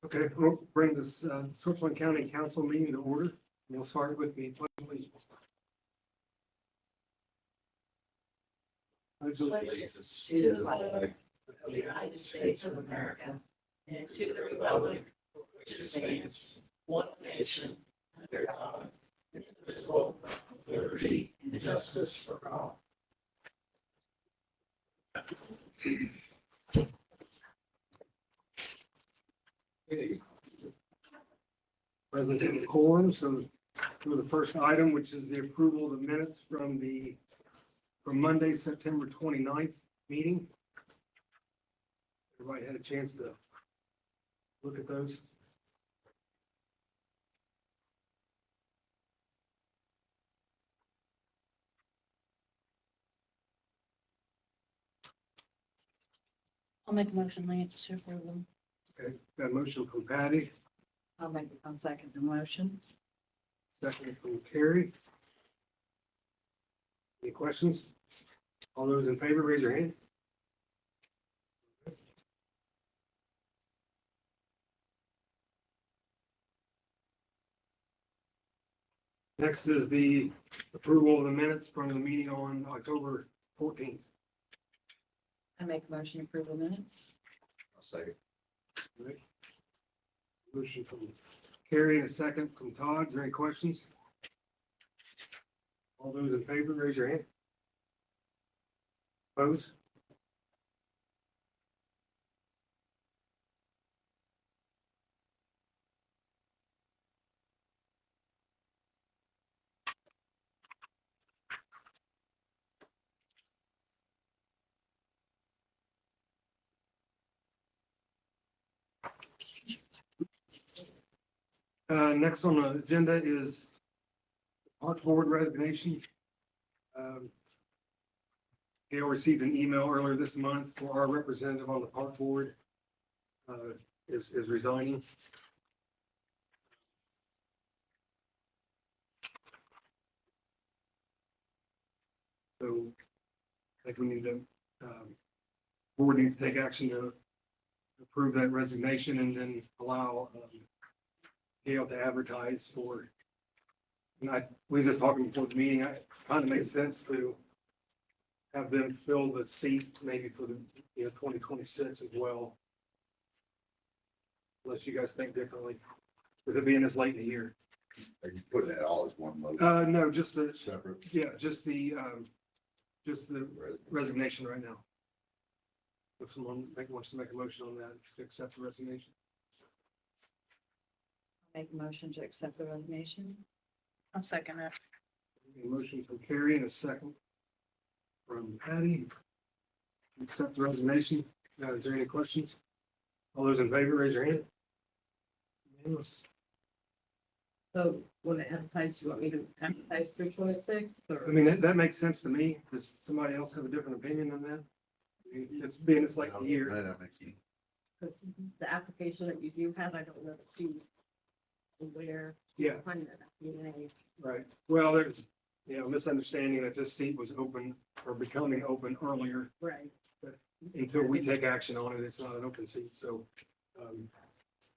Okay, we'll bring this Switzerland County Council meeting to order. We'll start with the pledge of allegiance. Pledge of allegiance To the flag of the United States of America and to the republic for which it stands, one nation, under God, indivisible, with liberty and justice for all. Present in the quorum, so for the first item, which is the approval of the minutes from Monday, September 29th meeting. Everybody had a chance to look at those. I'll make a motion, Lance, to approve them. Okay, got a motion from Patty, I'll second the motion. second from Carrie. Any questions? All those in favor, raise your hand. Next is the approval of the minutes from the meeting on October 14th. I make a motion to approve the minutes. I'll second. Right. Motion from Carrie and a second from Todd. Is there any questions? All those in favor, raise your hand. Opposed? Next on the agenda is Park Board resignation. Gail received an email earlier this month for our representative on the Park Board is resigning. So I think we need to, board needs to take action to approve that resignation and then allow Gail to advertise for, and we were just talking before the meeting, it kind of makes sense to have them fill the seat maybe for the, 2026 as well. Unless you guys think differently, with it being this late in the year. Are you putting that all as one motion, No, just the, separate? just the resignation right now. If someone wants to make a motion on that, to accept the resignation. Make a motion to accept the resignation. I'll second it. A motion from Carrie and a second from Patty. Accept the resignation. Is there any questions? All those in favor, raise your hand. Unanimous. So when it advertised, you want me to advertise 326 I or? mean, that makes sense to me. Does somebody else have a different opinion on that? I mean, it's being this late in the year. Because the application that you do have, I don't know if you aware. Yeah. Find that, Right. Well, there's, misunderstanding that this seat was open or becoming open earlier. right, Until we take action on it, it's not an open seat. So,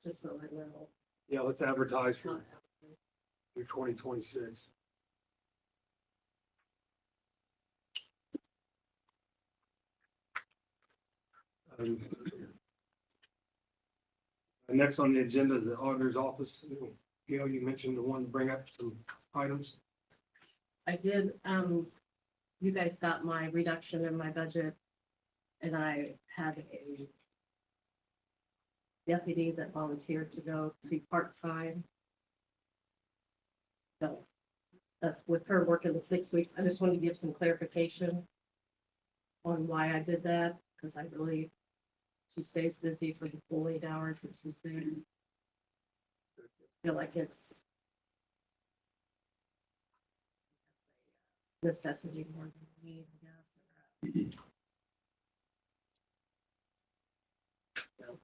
just so I know. yeah, let's advertise for 2026. Next on the agenda is the auditor's office. Gail, you mentioned the one to bring up some items. I did, you guys got my reduction in my budget, and I had a deputy that volunteered to go to be part-time. So that's with her working the 6 weeks. I just wanted to give some clarification on why I did that, because I really, she stays busy for the full 8 hours that she's there. I feel like it's necessity more than need, I guess. So,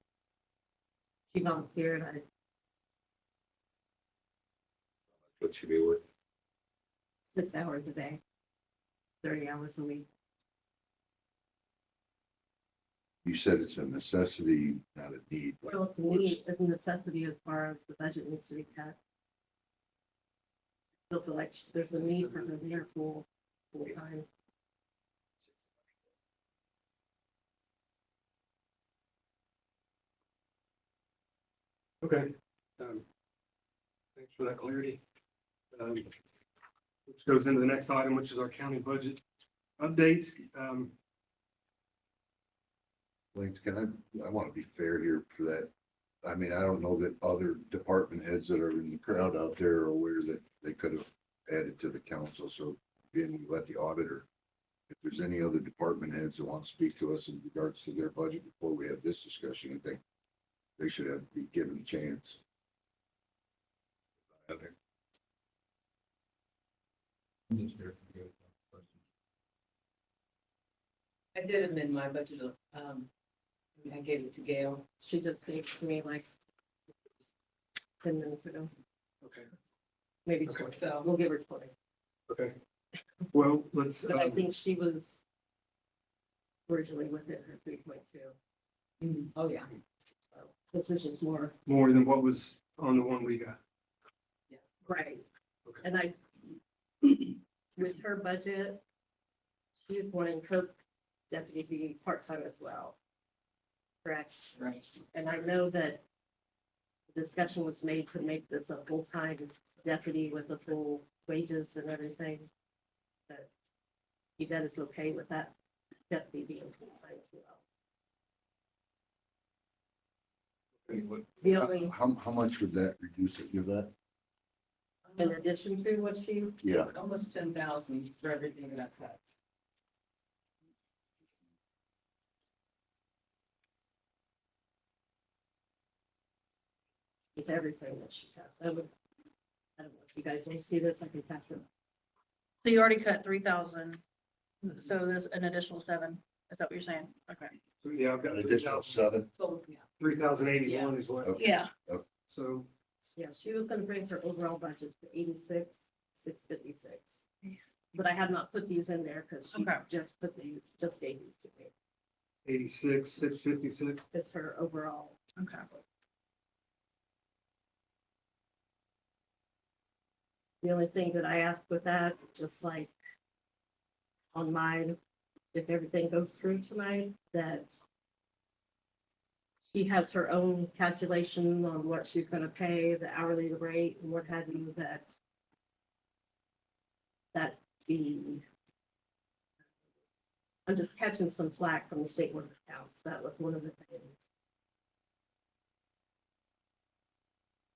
she volunteered, I What should be with? 6 hours a day, 30 hours a week. You said it's a necessity, not a need. Like, Well, it's a what's- need, it's a necessity as far as the budget needs to be cut. Still feel like there's a need for her there full time. Okay. Thanks for that clarity. Which goes into the next item, which is our county budget update. Lance, I want to be fair here for that. I mean, I don't know that other department heads that are in the crowd out there are aware that they could have added to the council. So again, we let the auditor, if there's any other department heads that want to speak to us in regards to their budget before we have this discussion, I think they should be given a chance. I did amend my budget, I gave it to Gail. She just gave it to me like 10 minutes ago, Okay. maybe Okay. 20. So- We'll give her 20. Okay. Well, let's, But I think she was originally within her 3.2. Oh, yeah. So this is just more. more than what was on the one we got. Right. Okay. And I, with her budget, she's wanting her deputy to be part-time as well. Correct? Right. And I know that the discussion was made to make this a full-time deputy with the full wages and everything. But Yvette is okay with that deputy being full-time as well. Okay, what- The only, How much would that reduce it, give that? in addition to what she, Yeah. Almost 10,000 for everything that I cut. with everything that she has, I don't know if you guys want to see this, I can pass it. So you already cut 3,000, so there's an additional 7, is that what you're saying? Okay. So, yeah, I've got An additional 7? So, yeah. 3,081 is what, Okay. Yeah, so, Yeah, she was gonna bring her overall budget to 86,656. But I have not put these in there because she Okay. just put these, just gave these to me. 86,656. It's her overall. okay. The only thing that I asked with that, just like on mine, if everything goes through tonight, that she has her own calculation on what she's gonna pay, the hourly rate and what have you, that be, I'm just catching some flack from the state board of accounts. That was one of the things.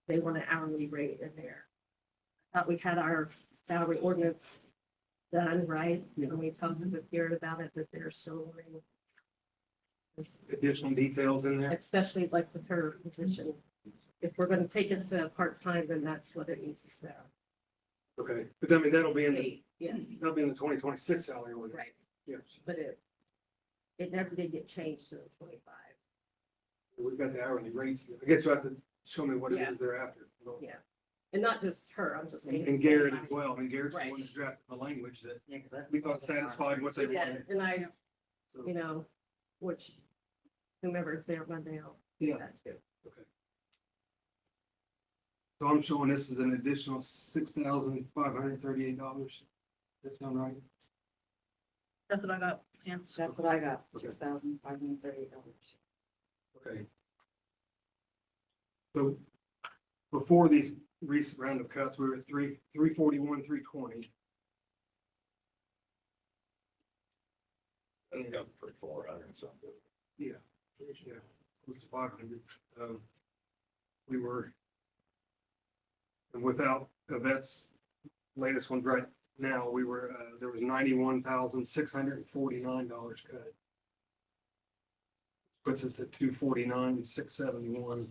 They want an hourly rate in there. Thought we had our salary ordinance done, right? And we talked with Garrett about it, that they're still wanting, Additional details in there. especially like with her position. If we're gonna take it to a part-time, then that's what it needs to say. Okay, but I mean, that'll be in the, State, yes, that'll be in the 2026 salary ordinance. right, Yes, but it never did get changed to the 25. we've got the hourly rates. I guess you have to show me what it Yeah. is they're after. Yeah. And not just her, I'm just saying. And Garrett as well. I mean, Garrett's the Right. one that drafted the language that Yeah, 'cause that's- we thought satisfied what they Yeah, wanted. and I, So, you know, which whomever's there Monday, I'll do yeah, that too. okay. So I'm showing this is an additional $6,538. That sound right? That's what I got, yeah. That's what I got, Okay. $6,538. Okay. So before these recent round of cuts, we were at 341, 320. That's got for 400 something. Yeah, yeah, close to 500. We were, and without Yvette's latest ones right now, we were, there was $91,649 cut. Puts us at 249,671.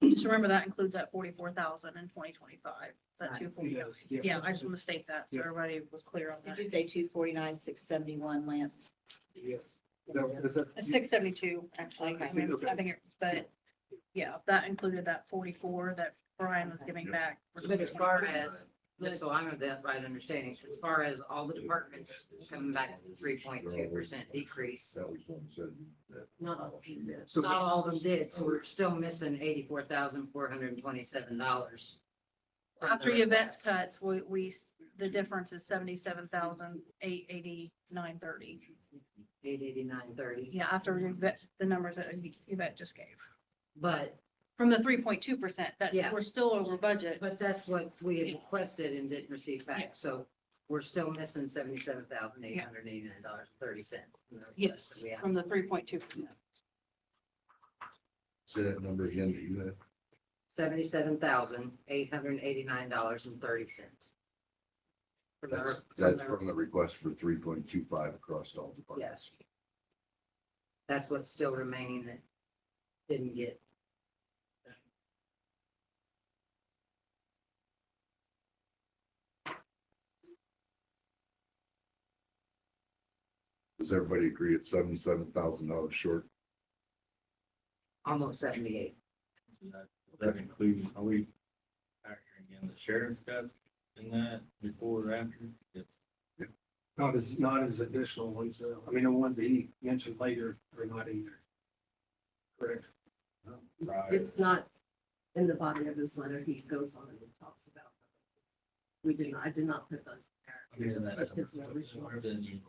Just remember that includes that 44,000 in 2025, that Right. 249. Yes, Yeah, I just want to state that, so Yeah. everybody was clear on Did that. you say 249,671, Lance? Yes. Is that- It's 672, actually. Okay. I mean, Okay. I think, but, yeah, that included that 44 that Brian was giving back. for But as far as Just so I'm of that right understanding, as far as all the departments coming back to 3.2% decrease, That was one said that. Not all of them did. So not all of them did, so we're still missing $84,427. After your vets cuts, the difference is 77,889.30. 889.30, Yeah, after your vet, the numbers that Yvette just gave. but, From the 3.2%, Yeah. we're still over budget. but that's what we had requested and didn't receive Yeah. back, so we're still missing $77,889.30. Yes, from the 3.2%. Say that number again that you had. $77,889.30. That's from the request for 3.25 across all departments. Yes. That's what's still remaining that didn't get. Does everybody agree it's $77,000 short? Almost 78. That includes, are we factoring in the sheriff's cuts in that before or after? It's not as additional ones, I mean, the ones that he mentioned later are not in there. Correct. right. It's not in the body of this letter. He goes on and talks about. I did not put those I mean, there. that- It's the original. then you- is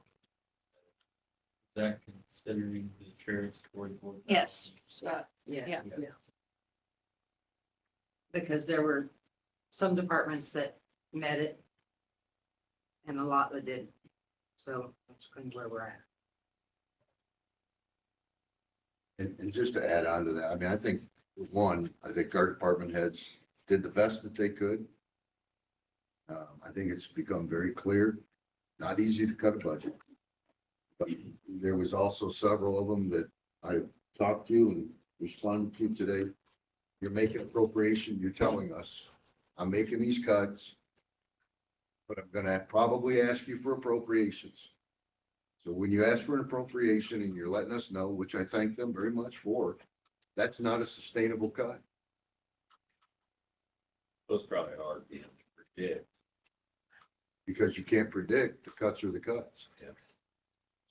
that considering the sheriff's 44? Yes, Scott. Yeah. Yeah. Yeah. Because there were some departments that met it and a lot that didn't. So that's kind of where we're at. And just to add on to that, I mean, I think our department heads did the best that they could. I think it's become very clear, not easy to cut a budget. But there was also several of them that I talked to and responded to today. You're making appropriation, you're telling us, I'm making these cuts, but I'm gonna probably ask you for appropriations. So when you ask for an appropriation and you're letting us know, which I thank them very much for, that's not a sustainable cut. It's probably hard to predict. Because you can't predict the cuts are the cuts. Yeah.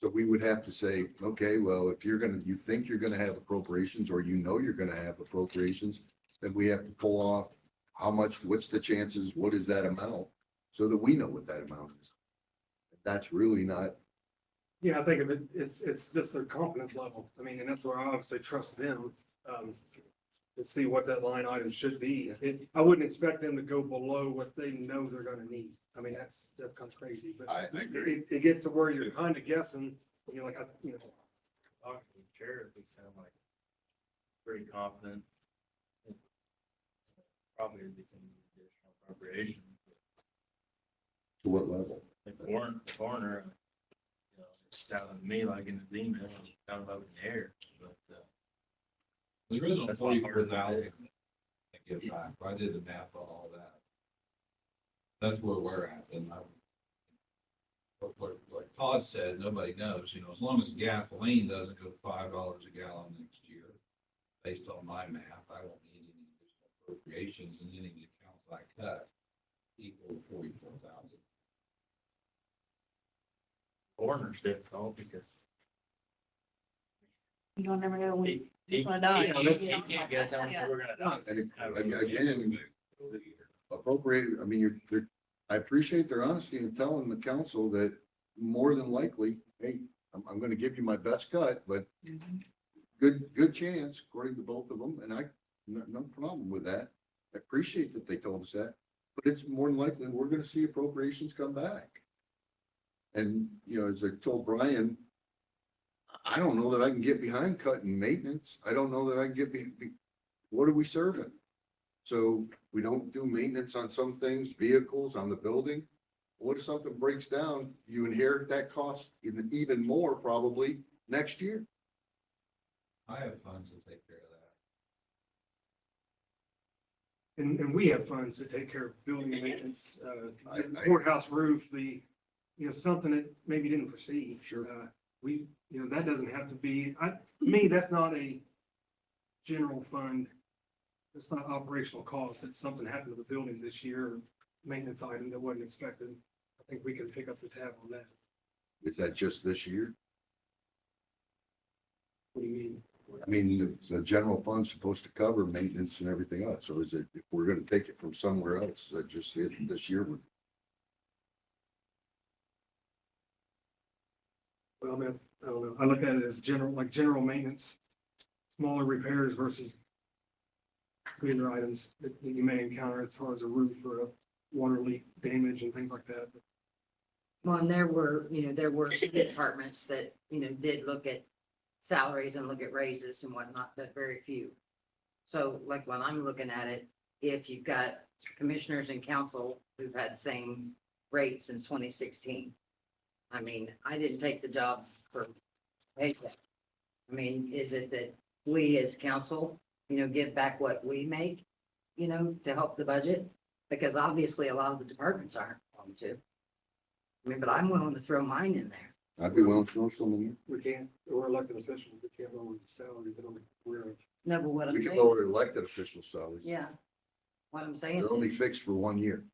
So we would have to say, okay, well, if you think you're gonna have appropriations, or you're gonna have appropriations, then we have to pull off how much, what's the chances, what is that amount? So that we know what that amount is. That's really not, Yeah, I think of it, it's just their confidence level. I mean, and that's where I obviously trust them, to see what that line item should be. I wouldn't expect them to go below what they know they're gonna need. I mean, that's kind of crazy, but I agree. it gets to where you're kind of guessing, like, Talking to the sheriff, he sounded like pretty confident. Probably be some additional appropriation. to what level? The coroner, it's sounded to me like in his email, it's kind of up in the air, but, The original That's why 44,000, I give back, I did the math on all that. That's where we're at, and like Todd said, nobody knows, as long as gasoline doesn't go $5 a gallon next year, based on my math, I don't need any additional appropriations, and any of the accounts I cut equal to 44,000. coroner said so because You don't never know when he, you're gonna die. he can't guess how much we're gonna die. And again, appropriate, I mean, I appreciate their honesty in telling the council that more than likely, hey, I'm gonna give you my best cut, but good chance, according to both of them, and no problem with that. I appreciate that they told us that, but it's more than likely we're gonna see appropriations come back. And, as I told Brian, I don't know that I can get behind cutting maintenance. I don't know that I can get what are we serving? So we don't do maintenance on some things, vehicles, on the building. What if something breaks down? You inherit that cost even more probably next year. I have funds to take care of that. and we have funds to take care of building maintenance, I- courthouse roof, something that maybe didn't foresee. Sure. That doesn't have to be, to me, that's not a general fund. It's not operational cost. It's something happened to the building this year. maintenance item that wasn't expected. I think we can pick up the tab on that. Is that just this year? What do you mean? I mean, the general fund's supposed to cover maintenance and everything else, so is it, if we're gonna take it from somewhere else, is that just it this year? Well, I mean, I don't know. I look at it as general, like general maintenance, smaller repairs versus greater items that you may encounter as far as a roof or a water leak damage and things like that. Well, and there were some departments that, did look at salaries and look at raises and whatnot, but very few. So like when I'm looking at it, if you've got commissioners and council who've had the same rate since 2016. I mean, I didn't take the job for paycheck. I mean, is it that we as council, give back what we make, to help the budget? Because obviously a lot of the departments aren't going to. I mean, but I'm willing to throw mine in there. I'd be willing to throw some in We can't, we're elected officials, we can't lower the salary, but we're, No, but what there. I'm We can saying, lower elected official salaries. yeah. What I'm saying They're only is, fixed for 1 year.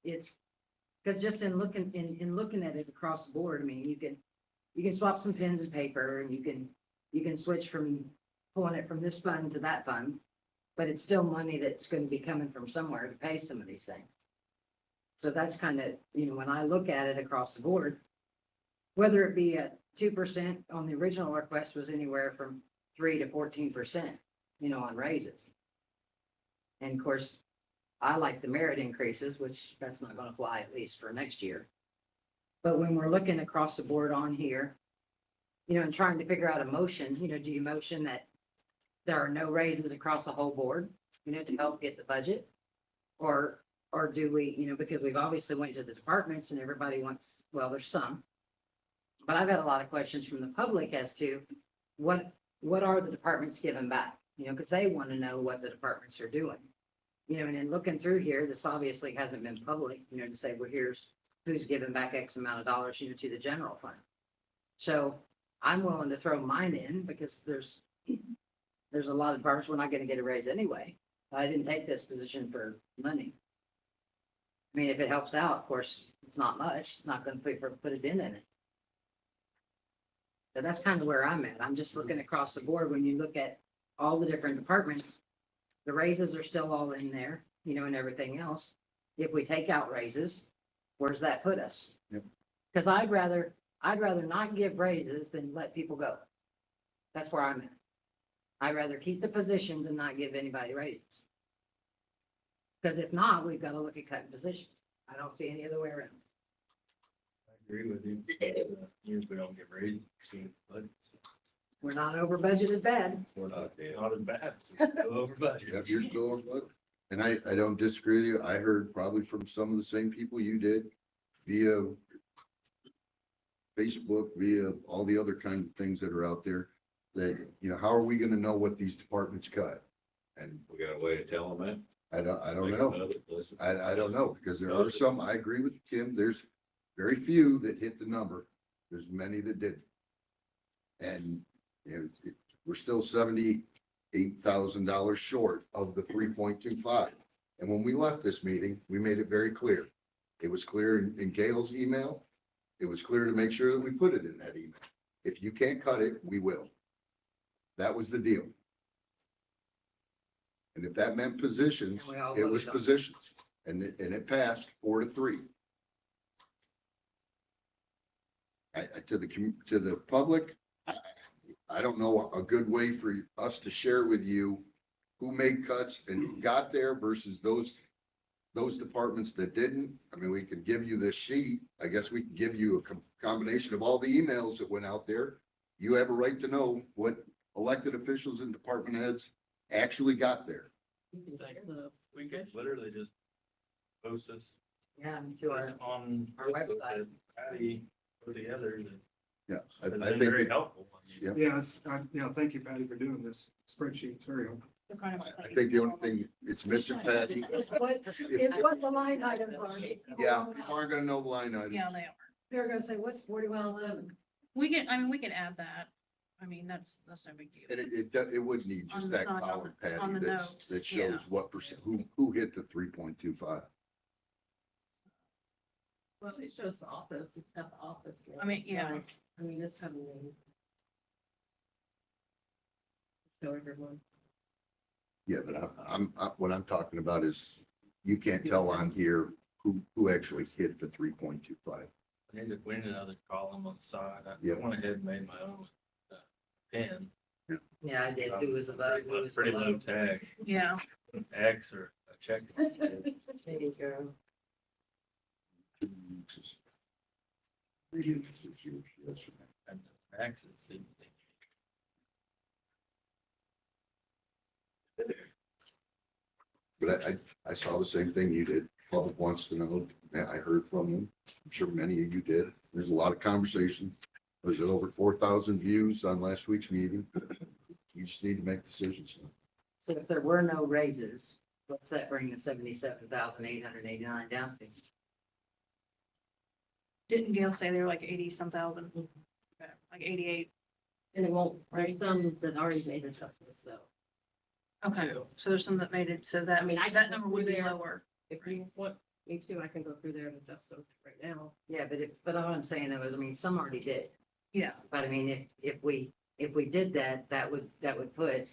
it's, because just in looking at it across the board, I mean, you can swap some pens and paper, and you can switch from pulling it from this fund to that fund, but it's still money that's going to be coming from somewhere to pay some of these things. So that's kind of, when I look at it across the board, whether it be at 2% on the original request was anywhere from 3 to 14%, on raises. And of course, I like the merit increases, which that's not going to fly at least for next year. But when we're looking across the board on here, and trying to figure out a motion, do you motion that there are no raises across the whole board, to help get the budget? Or do we, because we've obviously went to the departments and everybody wants, well, there's some. But I've had a lot of questions from the public as to what are the departments giving back? Because they want to know what the departments are doing. And in looking through here, this obviously hasn't been public, to say, well, here's who's giving back X amount of dollars, to the general fund. So I'm willing to throw mine in because there's a lot of departments we're not going to get a raise anyway. I didn't take this position for money. I mean, if it helps out, of course, it's not much. It's not going to put a dent in it. So that's kind of where I'm at. I'm just looking across the board. When you look at all the different departments, the raises are still all in there, and everything else. If we take out raises, where's that put us? Yep. Because I'd rather not give raises than let people go. That's where I'm at. I'd rather keep the positions and not give anybody raises. Because if not, we've got to look at cutting positions. I don't see any other way around. I agree with you. Years we don't get raises, but We're not over budget as bad. we're not as bad. We're still over budget. Yep, you're still on budget. And I don't disagree with you. I heard probably from some of the same people you did via Facebook, via all the other kinds of things that are out there that, how are we going to know what these departments cut? And We got a way to tell them that. I don't know. I don't know, because there are some, I agree with Kim, there's very few that hit the number. There's many that didn't. And, we're still $78,000 short of the 3.25. And when we left this meeting, we made it very clear. It was clear in Gail's email. It was clear to make sure that we put it in that email. If you can't cut it, we will. That was the deal. And if that meant positions, And we all it was voted on it. positions, and it passed 4-3. To the public, I don't know a good way for us to share with you who made cuts and got there versus those departments that didn't. I mean, we could give you this sheet. I guess we can give you a combination of all the emails that went out there. You have a right to know what elected officials and department heads actually got there. We could literally just post this Yeah, to our, on our website. Patty put together. Yeah, It's I been think, very helpful. Yeah. Thank you, Patty, for doing this spreadsheet. It's very helpful. I think the only thing it's missing, Patty, It's what the line items are. yeah, people aren't gonna know the line items. Yeah, they are. They're gonna say, what's 4111? We can add that. I mean, that's no big deal. And it would need On just the that side, on column, the- on Patty, the that's, notes, that yeah. shows what percent, who hit the 3.25. Well, it shows the office, it's got the office. I mean, yeah. Right. I mean, it's coming in. Show everyone. Yeah, but what I'm talking about is, you can't tell on here who actually hit the 3.25. We need another column on the side. I Yeah. went ahead and made my own pen. Yeah, I did. Who was above, who was Pretty low below. tag, Yeah, X or a check. There you go. And X is the. But I saw the same thing you did. Public wants to know, and I heard from them. I'm sure many of you did. There's a lot of conversation. Was it over 4,000 views on last week's meeting? You just need to make decisions. So if there were no raises, what's that bring the 77,889 down to? didn't Gail say they were like 80-some thousand? Okay, like 88. And it won't, there's some that already made adjustments, so Okay, so there's some that made it, so that, I mean, I that can number go would be through there. lower. if you want me to, I can go through there and adjust those right now. Yeah, but all I'm saying though is, I mean, some already did. Yeah, But I mean, if we did that, that would put,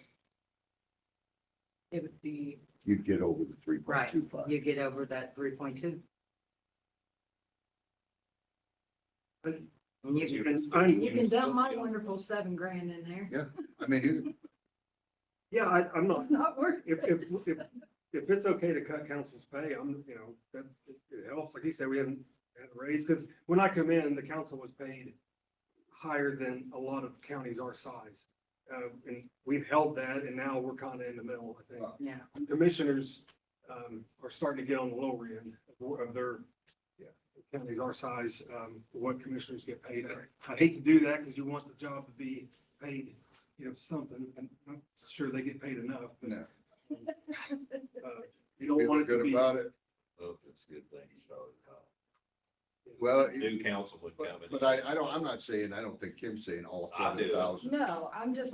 It would be, You'd get over the right, 3.25. you get over that 3.2. And you can dump my wonderful $7,000 in there. Yeah, I mean, Yeah, I'm not, It's not worth if it's okay to cut council's pay, that, it helps. Like you said, we haven't had a raise, because when I come in, the council was paid higher than a lot of counties our size. And we've held that, and now we're kind of in the middle, I think. Yeah. Commissioners, are starting to get on the lower end of their, counties our size, what commissioners get paid. I hate to do that, because you want the job to be paid, something, and I'm sure they get paid enough, but, no. you don't want it to Good be. about it. Oh, that's a good thing you started. Well, New council would come in. but I'm not saying, I don't think Kim's saying all I do. 7,000. No, I'm just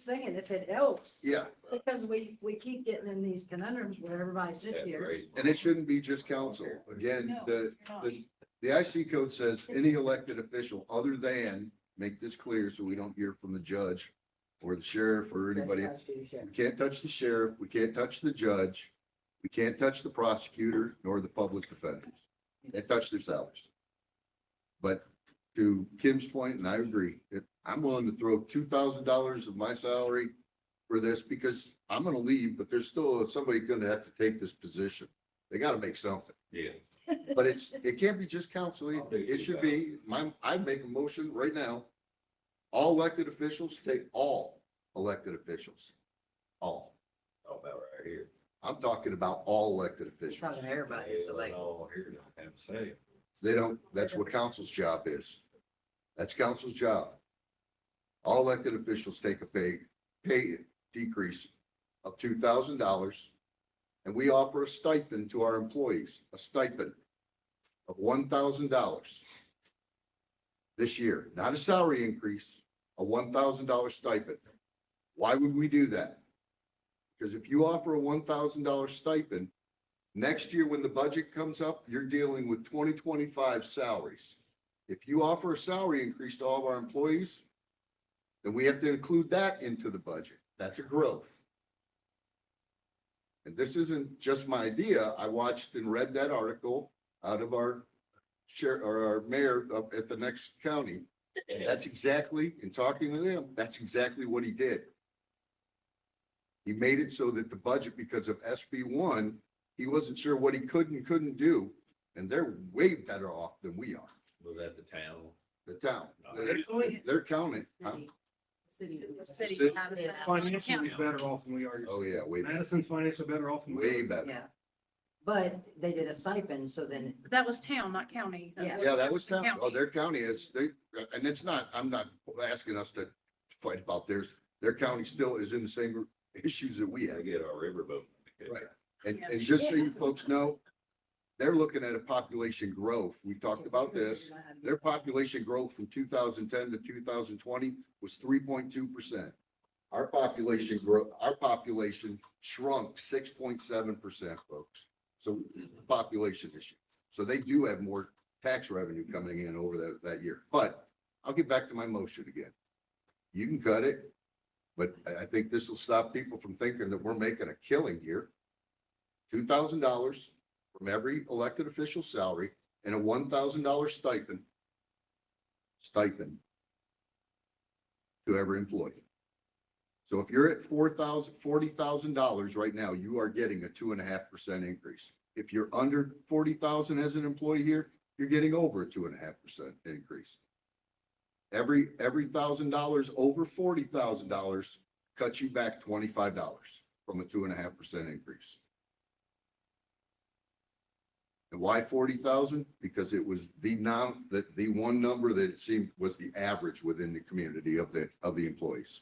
saying if it helps, Yeah, because we keep getting in these conundrums where everybody sits here. and it shouldn't be just council. Again, No, the IC code says any elected official other than, make this clear so we don't hear from the judge or the sheriff or anybody. We can't touch the sheriff, we can't touch the judge, we can't touch the prosecutor nor the public defenders. They touch their salaries. But to Kim's point, and I agree, I'm willing to throw $2,000 of my salary for this, because I'm gonna leave, but there's still somebody gonna have to take this position. They gotta make something. Yeah. But it can't be just council. I'll do It should be, I'd make a motion right now. All elected officials, take all elected officials. All. Oh, about right here. I'm talking about all elected It's officials. talking to everybody, so they, All here don't have a say. They don't, that's what council's job is. That's council's job. All elected officials take a pay decrease of $2,000. And we offer a stipend to our employees, a stipend of $1,000 this year, not a salary increase, a $1,000 stipend. Why would we do that? Because if you offer a $1,000 stipend, next year when the budget comes up, you're dealing with 2025 salaries. If you offer a salary increase to all of our employees, then we have to include that into the budget. That's a growth. And this isn't just my idea. I watched and read that article out of our our mayor up at the next county. And that's exactly, in talking to them, that's exactly what he did. He made it so that the budget, because of SB1, he wasn't sure what he could and couldn't do. And they're way better off than we are, Was that the town? the town. Actually, They're counting. city. the city. City. not the city. financially better off than we are. Oh, yeah, way better. Madison's financially better off than we Way are. better. yeah. But they did a stipend, so then, But that was town, not county. Yeah. Yeah, that was the town. Oh, their county is, and it's not, I'm not asking us to fight about theirs. Their county still is in the same issues that we I have. get our riverboat. Right. And Yeah. just so you folks know, they're looking at a population growth. We talked about this. Their population growth from 2010 to 2020 was 3.2%. Our population shrunk 6.7%, folks. So population issue. So they do have more tax revenue coming in over that year. But I'll get back to my motion again. You can cut it, but I think this will stop people from thinking that we're making a killing here. $2,000 from every elected official's salary and a $1,000 stipend to every employee. So if you're at $40,000 right now, you are getting a 2.5% increase. If you're under 40,000 as an employee here, you're getting over a 2.5% increase. Every $1,000 over $40,000 cuts you back $25 from a 2.5% increase. And why 40,000? Because it was the one number that it seemed was the average within the community of the employees.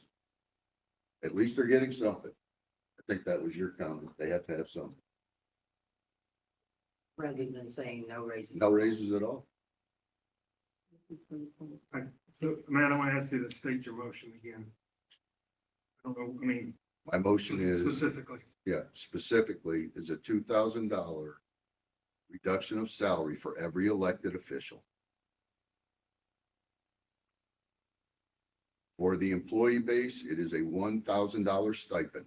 At least they're getting something. I think that was your comment. They have to have something. Rather than saying no raises. No raises at all. So, Matt, I want to ask you to state your motion again. I don't know, I mean, My motion is, specifically. specifically is a $2,000 reduction of salary for every elected official. For the employee base, it is a $1,000 stipend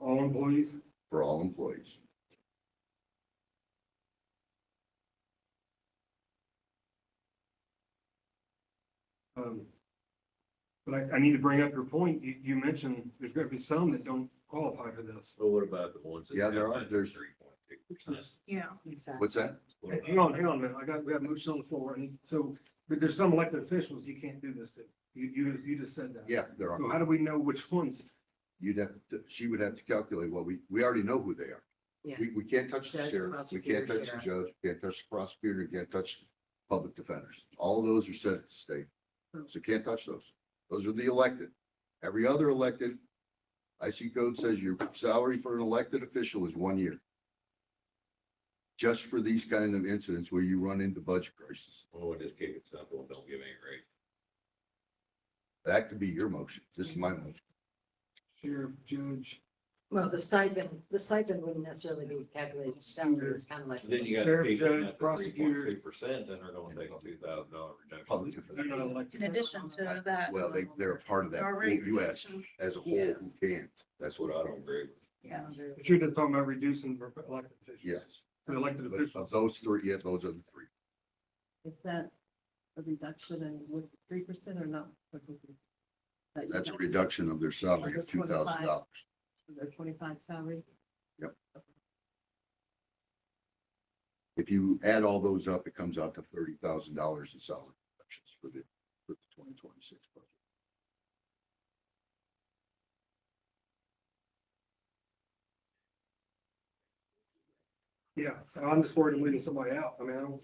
All employees? for all employees. But I need to bring up your point. You mentioned there's going to be some that don't qualify for this. Well, what about the ones that? Yeah, there are. There's, 3.2%? Yeah. what's that? What Hang on a minute. We got motion on the floor. And so, but there's some elected officials you can't do this to. You just said that. Yeah, there are. So how do we know which ones? She would have to calculate what we already know who they are. Yeah. We can't touch the Judge, sheriff, we can't prosecutor, touch the sheriff. judge, we can't touch the prosecutor, we can't touch public defenders. All of those are set at the state. So can't touch those. Those are the elected. Every other elected, IC code says your salary for an elected official is 1 year. Just for these kind of incidents where you run into budget crisis. Well, we'll just keep it simple and don't give any raise. That could be your motion. This is my motion. Sheriff, judge, Well, the stipend wouldn't necessarily be calculated salary. It's kind of like. Then you got Sheriff, people judge, at the prosecutor. 3.2%, then they're gonna take a $2,000 Public reduction. they're not defender. elected. In addition to that. Well, they're a part of that. Already You asked reduced. as a whole Yeah. who can't. That's That's what I don't agree with. Yeah. But you're just talking about reducing for elected officials. Yes. For elected But of officials. those three, yeah, those are the three. Is that a reduction in with 3% or not? That's a reduction of their salary of $2,000. Their 25 salary? If you add all those up, it comes out to $30,000 in salary reductions for the 2026 budget. Yeah, I'm just worried I'm leaving somebody out. I mean, I don't,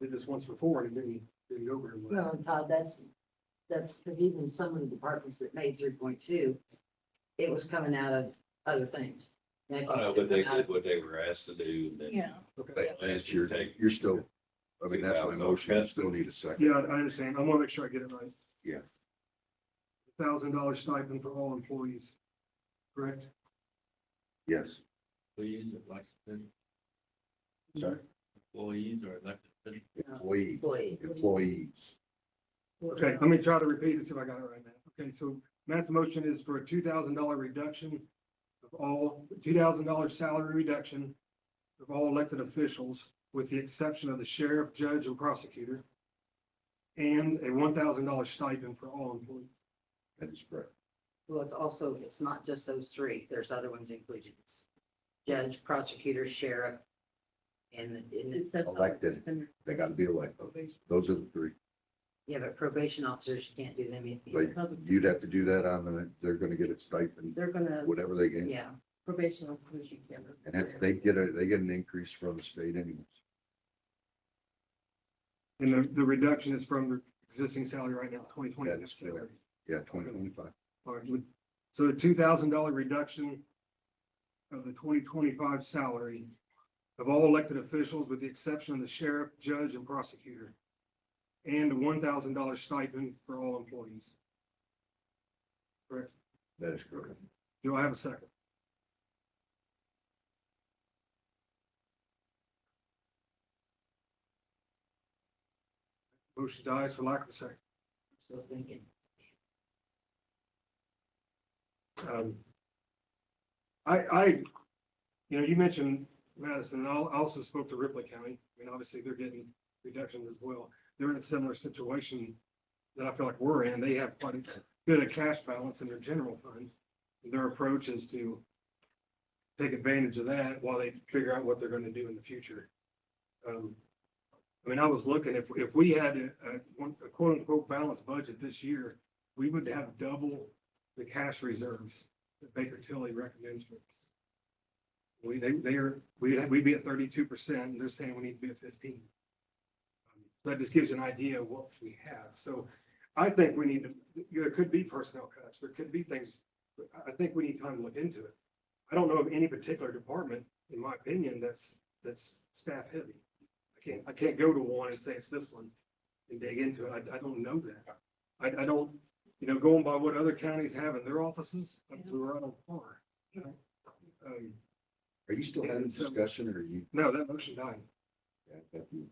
did this once before and it didn't go very well. Well, Todd, that's because even some of the departments that made 3.2, it was coming out of other things. I know, but they did what they were asked to do. and then Yeah. Okay. But last year, you're still, I mean, that's my motion. You still need a second. Yeah, I understand. I want to make sure I get it right. Yeah. $1,000 stipend for all employees, correct? Yes. Employees or elected officials? Sorry. Employees or elected officials? Employees. Okay, let me try to repeat it, see if I got it right now. Okay, so Matt's motion is for a $2,000 reduction of all, $2,000 salary reduction of all elected officials, with the exception of the sheriff, judge, and prosecutor, and a $1,000 stipend for all employees. That is correct. Well, it's not just those three. There's other ones included. It's judge, prosecutor, sheriff, and Elected. They gotta be elected. Those are the three. yeah, but probation officers, you can't do them. But you'd have to do that on the, they're gonna get a stipend, They're gonna, whatever they get. Yeah, probation officers, you can. And they get an increase from the state anyways. And the reduction is from the existing salary right now, 2020 That is salary. correct. Yeah, 2025. All right, so a $2,000 reduction of the 2025 salary of all elected officials with the exception of the sheriff, judge, and prosecutor, and a $1,000 stipend for all employees. Correct? That is correct. Do I have a second? Motion dies for lack of a second. Still thinking. You mentioned Madison, I also spoke to Ripley County. I mean, obviously, they're getting reductions as well. They're in a similar situation that I feel like we're in. They have quite a bit of cash balance in their general fund. Their approach is to take advantage of that while they figure out what they're gonna do in the future. I mean, I was looking, if we had a quote unquote balanced budget this year, we would have double the cash reserves that Baker Tilly recommends for us. We'd be at 32%, and they're saying we need to be at 15. So that just gives you an idea of what we have. So I think we need to, there could be personnel cuts, there could be things, but I think we need time to look into it. I don't know of any particular department, in my opinion, that's staff heavy. I can't go to one and say it's this one and dig into it. I don't know that. I don't, going by what other counties have in their offices, we're right on par. Are you still having discussion or are you? No, that motion died. Yeah, that you-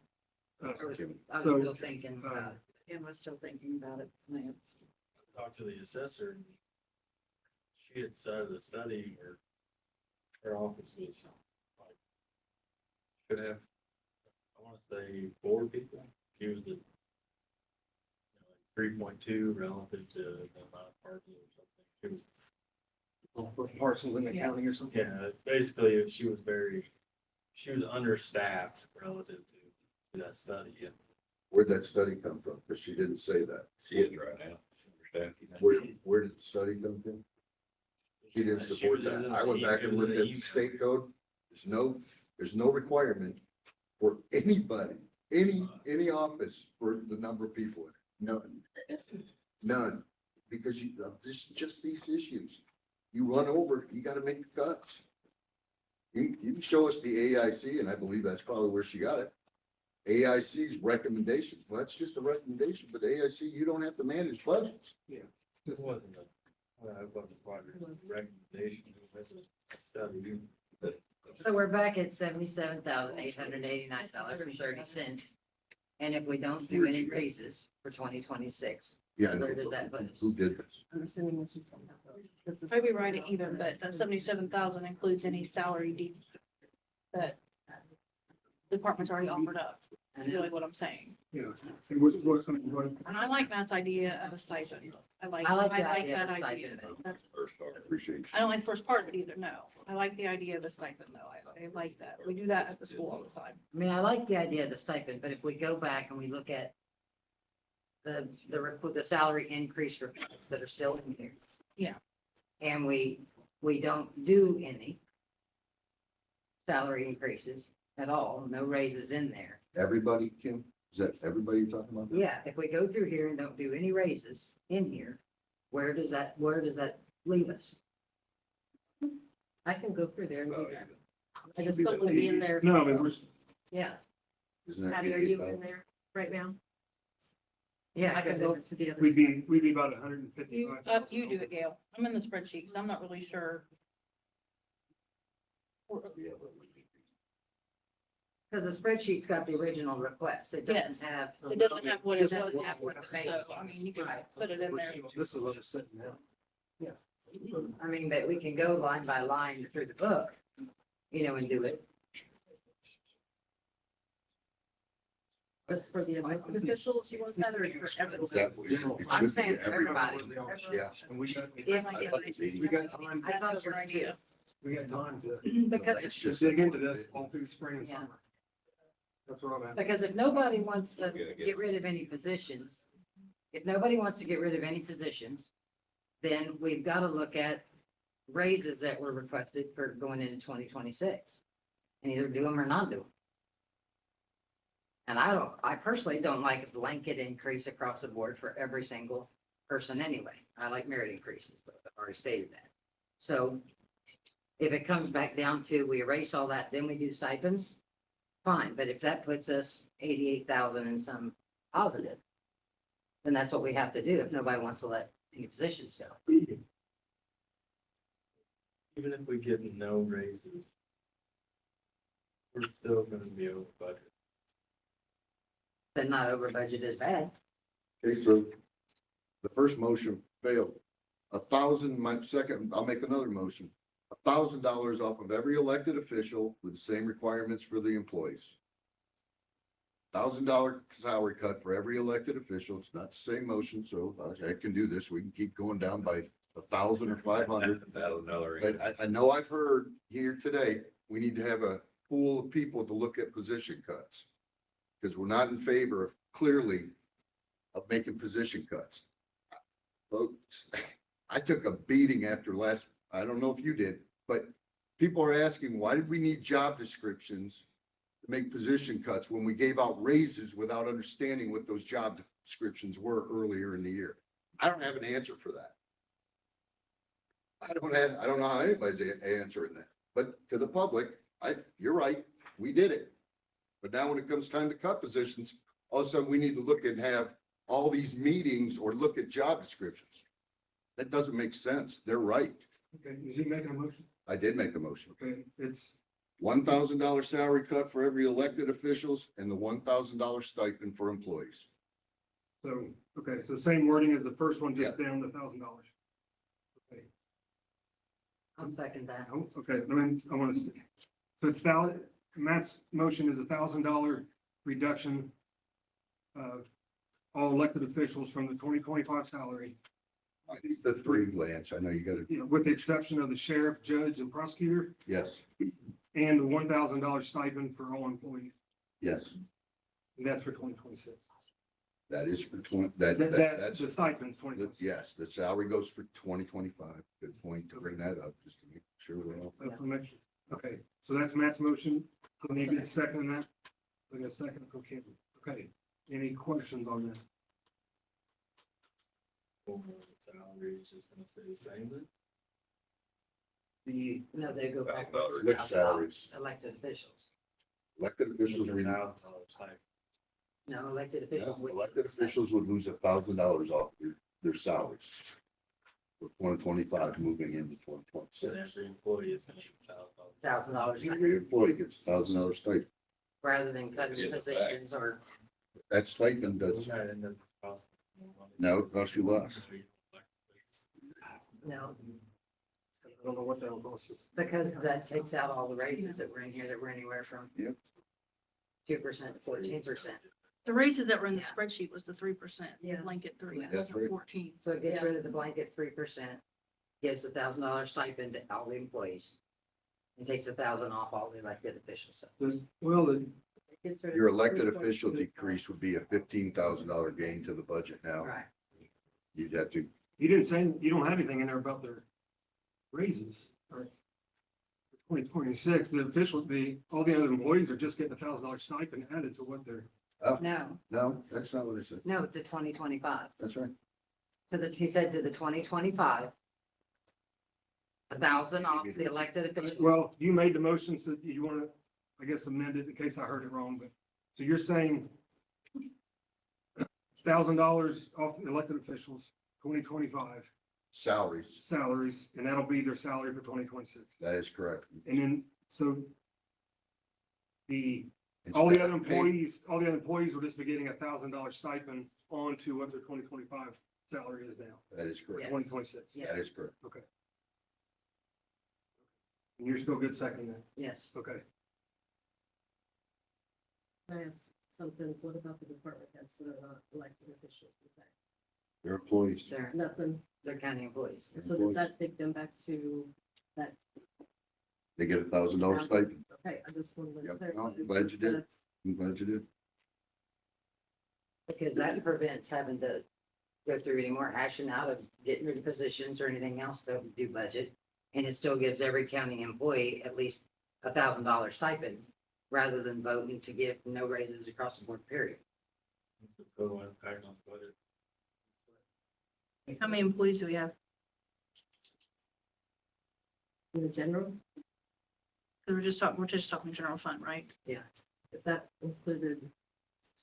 I was Kevin, I was So, still thinking about it. Kim was still thinking about it, Lance. Talked to the assessor. She had started a study where her office was like, should have, I want to say 4 people. She was the, 3.2 relative to the amount of parking or something. She was, Parcels in the county or something. yeah, basically, she was understaffed relative to that study. And Where'd that study come from? Because she didn't say that. She is right now. Where did the study come from? She didn't She support was that. in I the went back and email. looked at the state code. There's no requirement for anybody, any office for the number of people. None. Because just these issues. You run over, you gotta make the cuts. You can show us the AIC, and I believe that's probably where she got it. AIC's recommendations. Well, that's just a recommendation, but AIC, you don't have to manage budgets. it wasn't it wasn't part of the recommendation. It was a study. So we're back at $77,889.30. And if we don't do any raises for 2026, Yeah. I know, where does but that put us? Who did this? I'm assuming this is. Maybe write it even, but that 77,000 includes any salary that department's already offered up, is really what I'm saying. And what- And I like Matt's idea of a stipend. I like I like the idea that of a idea. stipend. That's, I appreciate you. I don't like the first part of it either, no. I like the idea of a stipend though. I like that. We do that at the school all the time. I mean, I like the idea of the stipend, but if we go back and we look at the salary increase requests that are still in here. Yeah. And we don't do any salary increases at all, no raises in there. Everybody, Kim? Is that everybody you're talking about? Yeah, if we go through here and don't do any raises in here, where does that leave us? I can go through there and do that. I Should just be don't the- want to be in there. No, I mean, we're, Yeah, Isn't that Patty, are you 58,000? in there right now? yeah, I can because go if- to the other. we'd be about 155. You do it, Gail. I'm in the spreadsheet, because I'm not really sure. because the spreadsheet's got the original request. It Yes. doesn't have. It doesn't have what it It was doesn't have what after, the so, base I was. mean, you can Right. put it in there. This is what it's sitting now. I mean, but we can go line by line through the book, and do it. Just for the elected officials, you want that or for everyone? Exactly. It I'm should saying be for everybody. Yeah. And we got, If- I if- like it. we got time, I thought it Your was idea. we got time to Because, It's just dig into this all through spring and Yeah. summer. That's where I'm at. because if nobody wants to Yeah, get rid of any positions, then we've got to look at raises that were requested for going into 2026. And either do them or not do them. And I personally don't like a blanket increase across the board for every single person anyway. I like merit increases, but I've already stated that. So if it comes back down to we erase all that, then we do stipends, fine. But if that puts us 88,000 in some positive, then that's what we have to do if nobody wants to let any positions go. Even if we get no raises, we're still gonna be over budget. then not over budget is bad. Okay, so the first motion failed. 1,000, my second, I'll make another motion. $1,000 off of every elected official with the same requirements for the employees. $1,000 salary cut for every elected official. It's not the same motion, so I can do this. We can keep going down by 1,000 or 500. But I know I've heard here today, we need to have a pool of people to look at position cuts. Because we're not in favor of, clearly, of making position cuts. Folks, I took a beating after last, I don't know if you did, but people are asking, why did we need job descriptions to make position cuts when we gave out raises without understanding what those job descriptions were earlier in the year? I don't have an answer for that. I don't know how anybody's answering that, but to the public, you're right, we did it. But now when it comes time to cut positions, all of a sudden we need to look and have all these meetings or look at job descriptions. That doesn't make sense. They're right. Okay, is he making a motion? I did make the motion. Okay, it's, $1,000 salary cut for every elected officials and the $1,000 stipend for employees. so, okay, so the same wording as the first one, just down the $1,000. Okay, I'll second that. okay, I want to, so it's valid, Matt's motion is $1,000 reduction of all elected officials from the 2025 salary, The three, Lance, I know you gotta, you know, with the exception of the sheriff, judge, and prosecutor, yes, and the $1,000 stipend for all employees. yes, And that's for 2026. that is for That's the stipends, that- 2026. yes, the salary goes for 2025. Good point to bring that up, just to make sure we're all. Okay, so that's Matt's motion. Can you get a second on that? I got a second from Kim. Okay, any questions on that? Salary is just gonna stay the same then? The, No, they go back. Which salaries? Elected officials. Elected officials are now, No, elected officials. would- elected officials would lose $1,000 off their salaries for 2025 moving into So 2026. every employee is gonna be $1,000 Every employee gets $1,000 stipend. rather than cutting Get it back. positions or, That stipend does, $1,000. no, it costs you less. no, I don't know what that was. because that takes out all the raises that were in here that were anywhere from Yep. 2% to 14%. The raises that were in the spreadsheet was the 3%, Yeah. blanket 3, Yeah. That's right. 14. So it gets rid of the blanket 3%, gives $1,000 stipend to all the employees. And takes 1,000 off all the elected officials. Well, Your elected official decrease would be a $15,000 gain to the budget now. Right. You'd have to, you didn't say, you don't have anything in there about their raises, or 2026, the official, all the other employees are just getting $1,000 stipend added to what they're, No, no, that's not what I said. no, to 2025. That's right. So that he said to the 2025. 1,000 off the elected officials. well, you made the motion, so you want to, I guess, amend it in case I heard it wrong, but, so you're saying $1,000 off the elected officials, 2025 Salaries, salaries, and that'll be their salary for 2026. that is correct. And then, so all the other employees will just be getting $1,000 stipend onto what their 2025 salary is now, That is correct. Yes. 2026. Yes. That is correct. And you're still good second then? Yes. Okay. Can I ask something, what about the department heads that are not elected officials? Is that They're employees. They're, nothing? they're county employees. So does that take them back to that? They get $1,000 stipend. Okay, I just wanted to Yep, clarify. no, I'm glad you did. That's- I'm glad you did. Because that prevents having to go through any more action out of getting rid of positions or anything else to do budget. And it still gives every county employee at least $1,000 stipend rather than voting to give no raises across the board, period. It's a total impact on the budget. How many employees do we have? In the general, Because we're just talking general fund, right? is that included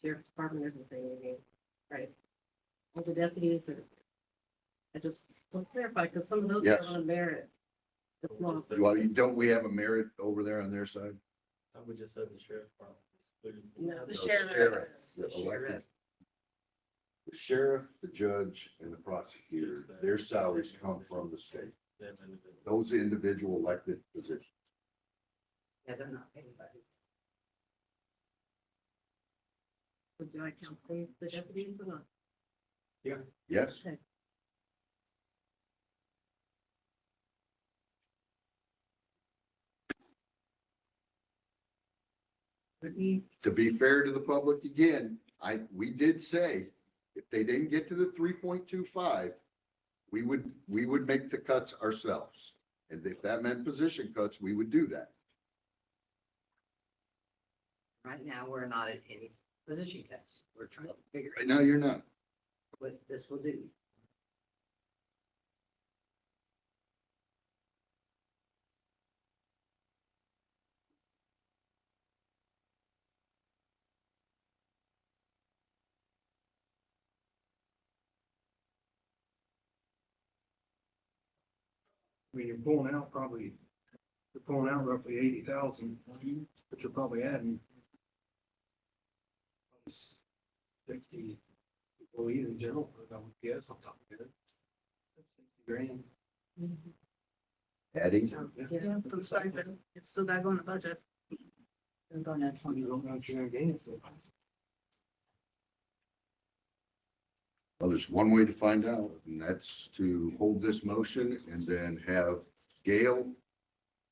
sheriff's department, everything, I mean, right? All the deputies are, I just want to clarify, because some of those Yes. are on merit. It's not- Well, don't we have a merit over there on their side? I would just said the sheriff department. is included. No, The No, sheriff. sheriff. the elected. The sheriff, the judge, and the prosecutor, their salaries come from the state. Them individuals. Those individual elected positions. Yeah, they're not paid by. Would you like to pay the deputies or not? Yes? Okay. To be fair to the public again, we did say, if they didn't get to the 3.25, we would make the cuts ourselves. And if that meant position cuts, we would do that. Right now, we're not at any position cuts. We're trying to figure Right out now, you're not. what this will do. I mean, you're pulling out roughly 80,000, but you're probably adding 60 employees in general, I would guess, on top of it. That's 60 grand. Adding, Yeah, for the stipend, it's still gotta go in the budget. We're going at You don't know what you're gonna gain, so. well, there's one way to find out, and that's to hold this motion and then have Gail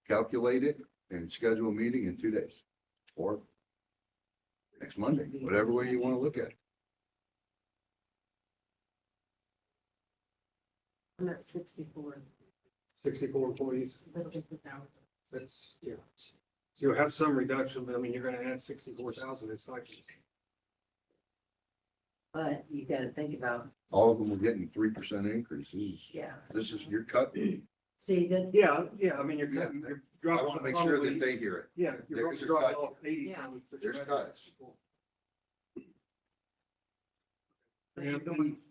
calculate it and schedule a meeting in 2 days. Or next Monday, whatever way you want to look at it. I'm at 64. 64 employees, That's just a thousand. that's, yeah. So you'll have some reduction, but I mean, you're gonna add 64,000 in stipends. But you gotta think about, All of them were getting 3% increases. yeah, This is your cut. see, that, Yeah, I mean, you're Yeah. cutting, you're I dropping. want to make sure that probably- they hear it. Yeah, you're There's a dropping cut. off 80 Yeah. some. but There's you're adding cuts. 64.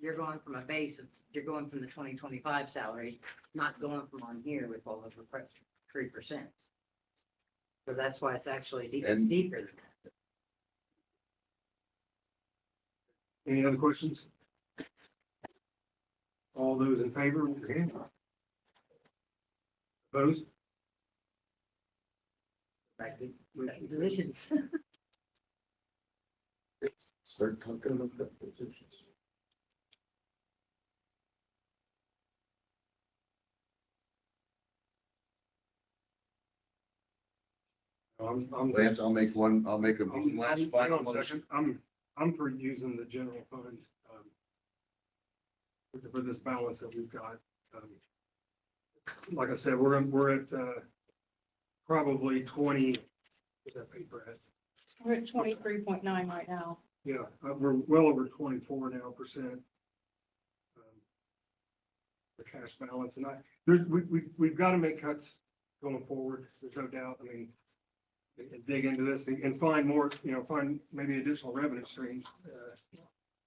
you're going from a base of, you're going from the 2025 salaries, not going from on here with all of the 3%. So that's why it's actually, it's And- deeper than that. Any other questions? All those in favor, raise your hand. Opposed? Back to positions. Start talking about the positions. I'm. Lance, I'll make one last Hang final on a motion. second. I'm for using the general fund, for this balance that we've got. Like I said, we're at, probably 20, what's that paper at? We're at 23.9 right now. Yeah, we're well over 24 now percent. The cash balance, and we've got to make cuts going forward, there's no doubt. I mean, and dig into this and find more, find maybe additional revenue streams,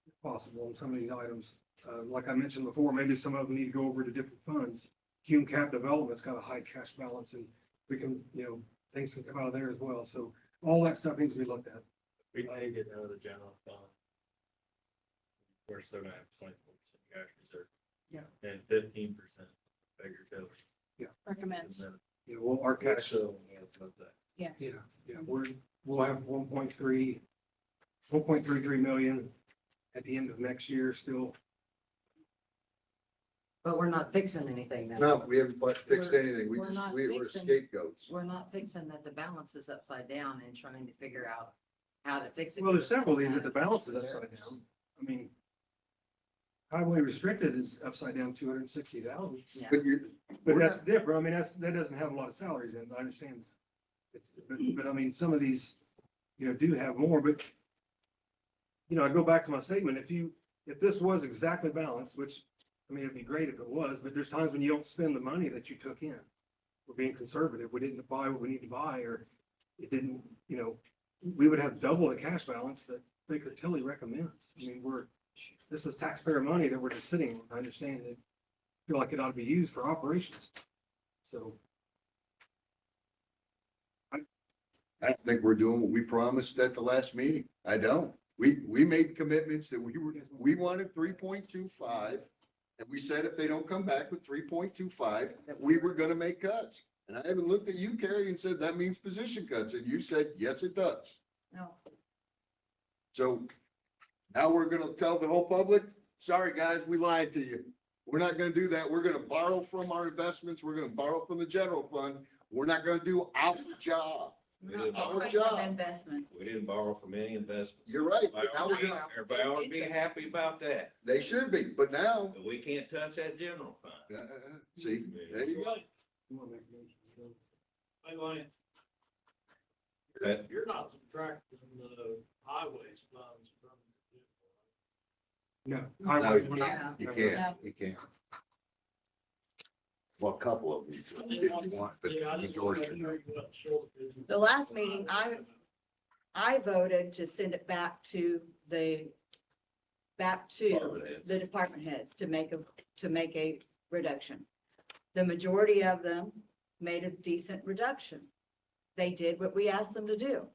if possible on some of these items. Like I mentioned before, maybe some of them need to go over to different funds. Hume Cap Development's got a high cash balance, and we can, things can come out of there as well. So all that stuff needs to be looked at. We take it out of the general fund. We're still gonna have 24% cash reserve. Yeah. And 15% bigger total. Recommends. Well, our cash, So, about that. yeah, we'll have 1.33 million at the end of next year still. But we're not fixing anything now. No, we haven't fixed anything. We're not We're fixing- scapegoats. We're not fixing that the balance is upside down and trying to figure out how to fix it. Well, there's several of these that the balance is upside down. I mean, highway restricted is upside down 260,000, Yeah. But you're, but We're that's different. I mean, that doesn't have a lot of salaries in it. I understand. But I mean, some of these, do have more, but I go back to my statement. If this was exactly balanced, which, I mean, it'd be great if it was, but there's times when you don't spend the money that you took in. We're being conservative. We didn't buy what we need to buy, or it didn't, we would have double the cash balance that Baker Tilly recommends. I mean, this is taxpayer money that we're just sitting on. I understand it. Feel like it ought to be used for operations. So, I don't think we're doing what we promised at the last meeting. I don't. We made commitments that we wanted 3.25. And we said if they don't come back with 3.25, we were gonna make cuts. And I haven't looked at you, Carrie, and said that means position cuts. And you said, yes, it does. No. So now we're gonna tell the whole public, sorry, guys, we lied to you. We're not gonna do that. We're gonna borrow from our investments. We're gonna borrow from the general fund. We're not gonna do our job. We're didn't not borrow borrowing job. from investment. We didn't borrow from any investments. You're right. Everybody ought to be happy about that, They should be, but now, but we can't touch that general fund. see, there you go. Hey, Lance. That- You're not subtracting the highways funds from. No. No, highway, you we're not- You can't, you can't. Well, a couple of them, if you want, but Yeah, I just majority. wanted to know you wasn't sure the business. The last meeting, I voted to send it back to Department heads. the department heads to make a reduction. The majority of them made a decent reduction. They did what we asked them to do.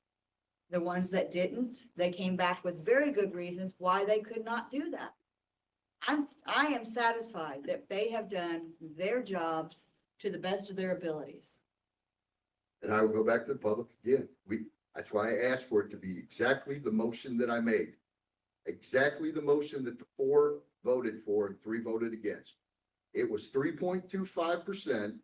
The ones that didn't, they came back with very good reasons why they could not do that. I am satisfied that they have done their jobs to the best of their abilities. And I will go back to the public again. That's why I asked for it to be exactly the motion that I made. Exactly the motion that the 4 voted for and 3 voted against. It was 3.25%,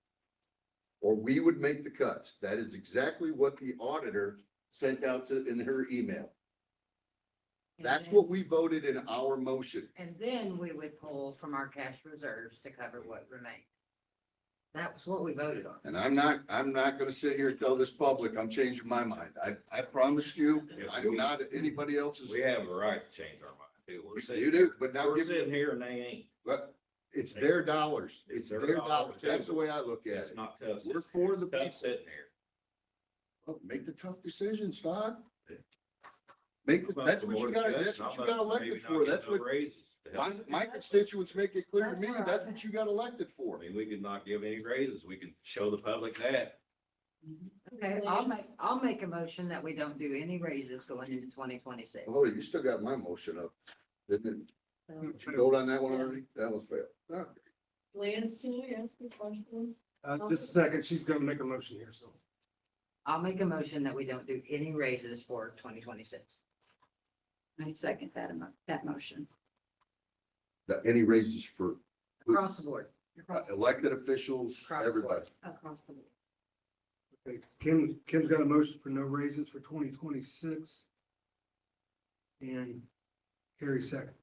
or we would make the cuts. That is exactly what the auditor sent out in her email. That's what we voted in our motion. And then we would pull from our cash reserves to cover what remained. That was what we voted on. And I'm not gonna sit here and tell this public I'm changing my mind. I promise you, I'm not anybody else's. We have a right to change our mind too. We're You sitting, do, but now we're give sitting here and they ain't. but it's their dollars. It's It's their their dollars. dollars, That's too. the way I look at It's it. not tough. We're for the Tough people. sitting here. Well, make the tough decisions, Todd. That's what you got, that's what you got elected for. That's what, my constituents make it clear to me, that's what you got elected I for. mean, we could not give any raises. We can show the public that. Okay, I'll make a motion that we don't do any raises going into 2026. Oh, you still got my motion up, didn't it? Did you vote on that one already? That was failed. Oh, Lance, can I ask a question? Just a second, she's gonna make a motion here, so. I'll make a motion that we don't do any raises for 2026. I second that motion. Any raises for Across the board. elected officials, Across the board. everybody. Across the board. Okay, Kim's got a motion for no raises for 2026. And Carrie second.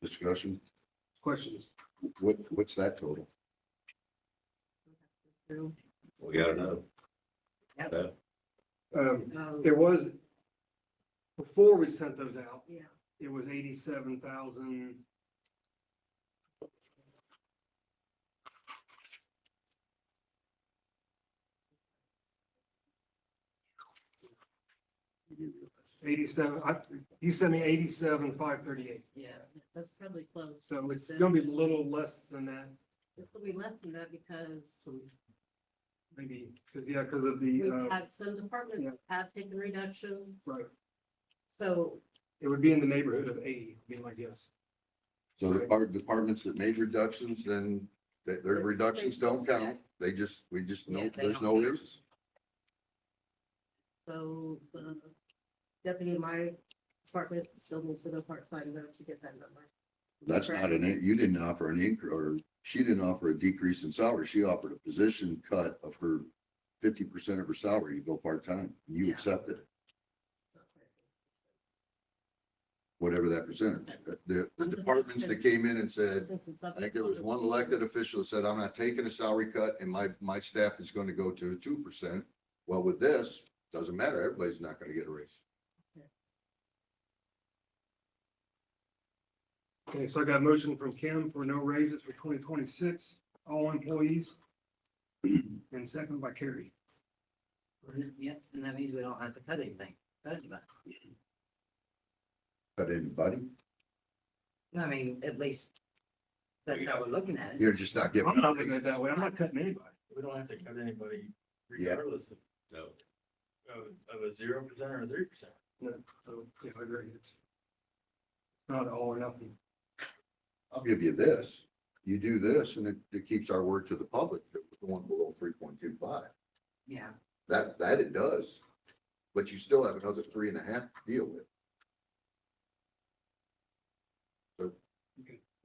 Discussion. Questions? What's that total? We gotta know. Yep. That- It was, before we sent those out, Yeah. it was 87,000. You sent me 87,538. Yeah, that's probably close. So it's gonna be a little less than that, This will be less than that because maybe, because of the, we've had some yeah. departments have taken reductions. right. So It would be in the neighborhood of 80, would be my guess. So the departments that made reductions, then their reductions don't count. We just know Yeah, they there's don't no count. raises. So the deputy in my department still needs to go part-time though to get that number. That's not you didn't offer an increase, or she didn't offer a decrease in salary. She offered a position cut of her 50% of her salary to go part-time. You Yeah. accepted it, whatever that percentage. The departments that came in and said, Since it's up I think there was one elected official that said, I'm not taking a salary cut and my staff is going to go to 2%. Well, with this, doesn't matter. Everybody's not going to get a raise. Okay, so I got a motion from Kim for no raises for 2026, all employees. And second by Carrie. Yep, and that means we don't have to cut anything. Cut anybody. Cut anybody? I mean, at least that's how we're looking at it. You're just not giving. I'm not looking at it that way. I'm not cutting anybody. We don't have to cut anybody Yeah. regardless No. of a 0% or a 3%. No, so, yeah, I agree. It's not all or nothing. I'll give you this. You do this and it keeps our word to the public that we're going below 3.25. Yeah. That it does. But you still have another 3.5 to deal with.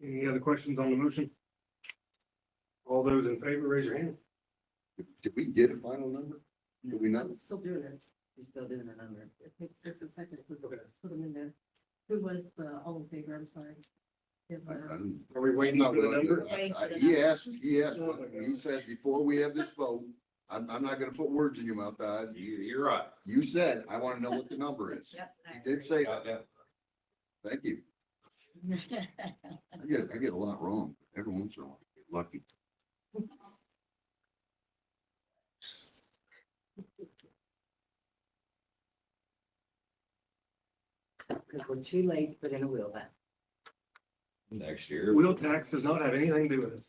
Any other questions on the motion? All those in favor, raise your hand. Did we get a final number? Did we not? I'm still doing it. You're still doing the number. It takes just a second to Okay. put them in there. Who was the all in favor? I'm sorry. It's, I'm- Are we waiting for the number? He asked, he said, before we have this vote, I'm not gonna put words in your mouth, Todd. You're right. You said, I wanna know what the number is. Yep. He did say that. Yeah. Thank you. I get a lot wrong. Every once in a while, I get lucky. Because we're too late to put in a wheel then. Next year. Wheel tax does not have anything to do with this.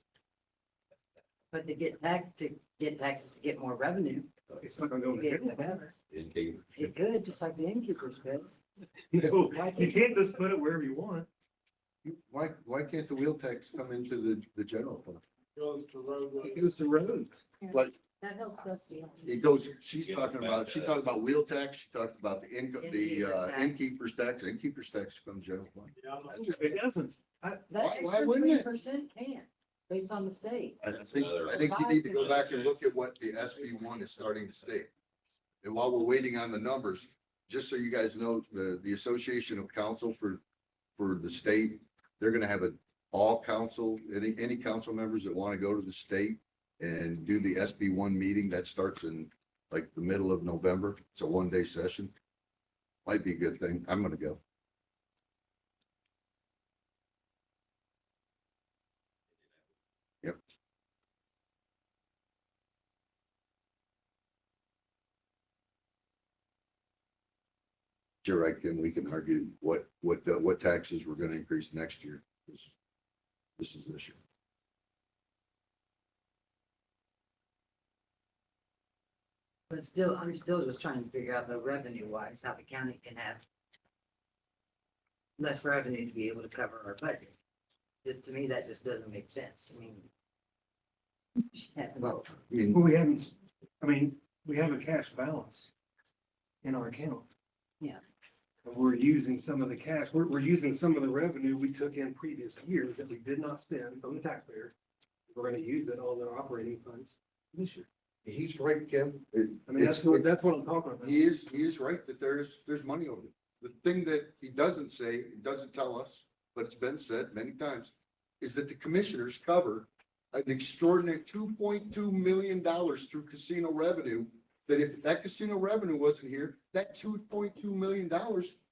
But to get taxes to get more revenue, It's not gonna go to in the get general. better. Innkeeper. It could, just like the innkeepers could. No, you can't just put it wherever you want. Why can't the wheel tax come into the general fund? Goes to roadway. It goes to roads. But that helps us. Yeah. it goes, she talked about wheel tax, she talked about the income, Innkeeper's tax. innkeeper's tax comes general fund. Yeah, I'm not- It doesn't. That Why extra wouldn't it? 3% can, based on the state. I think you need to go back and look at what the SB1 is starting to state. And while we're waiting on the numbers, just so you guys know, the Association of Council for the state, they're gonna have all council, any council members that want to go to the state and do the SB1 meeting, that starts in like the middle of November. It's a 1-day session. Might be a good thing. I'm gonna go. Yep. Sure, we can argue what taxes we're gonna increase next year. This is this year. But still, I'm still just trying to figure out the revenue wise, how the county can have less revenue to be able to cover our budget. To me, that just doesn't make sense. I mean. Well, I mean, Well, we haven't, we have a cash balance in our account. Yeah. And we're using some of the cash, we're using some of the revenue we took in previous years that we did not spend from the taxpayer. We're gonna use it on our operating funds this year. he's right, Kim. I mean, that's what I'm talking about. He is right that there's money over it. The thing that he doesn't say, he doesn't tell us, but it's been said many times, is that the commissioners cover an extraordinary $2.2 million through casino revenue, that if that casino revenue wasn't here, that $2.2 million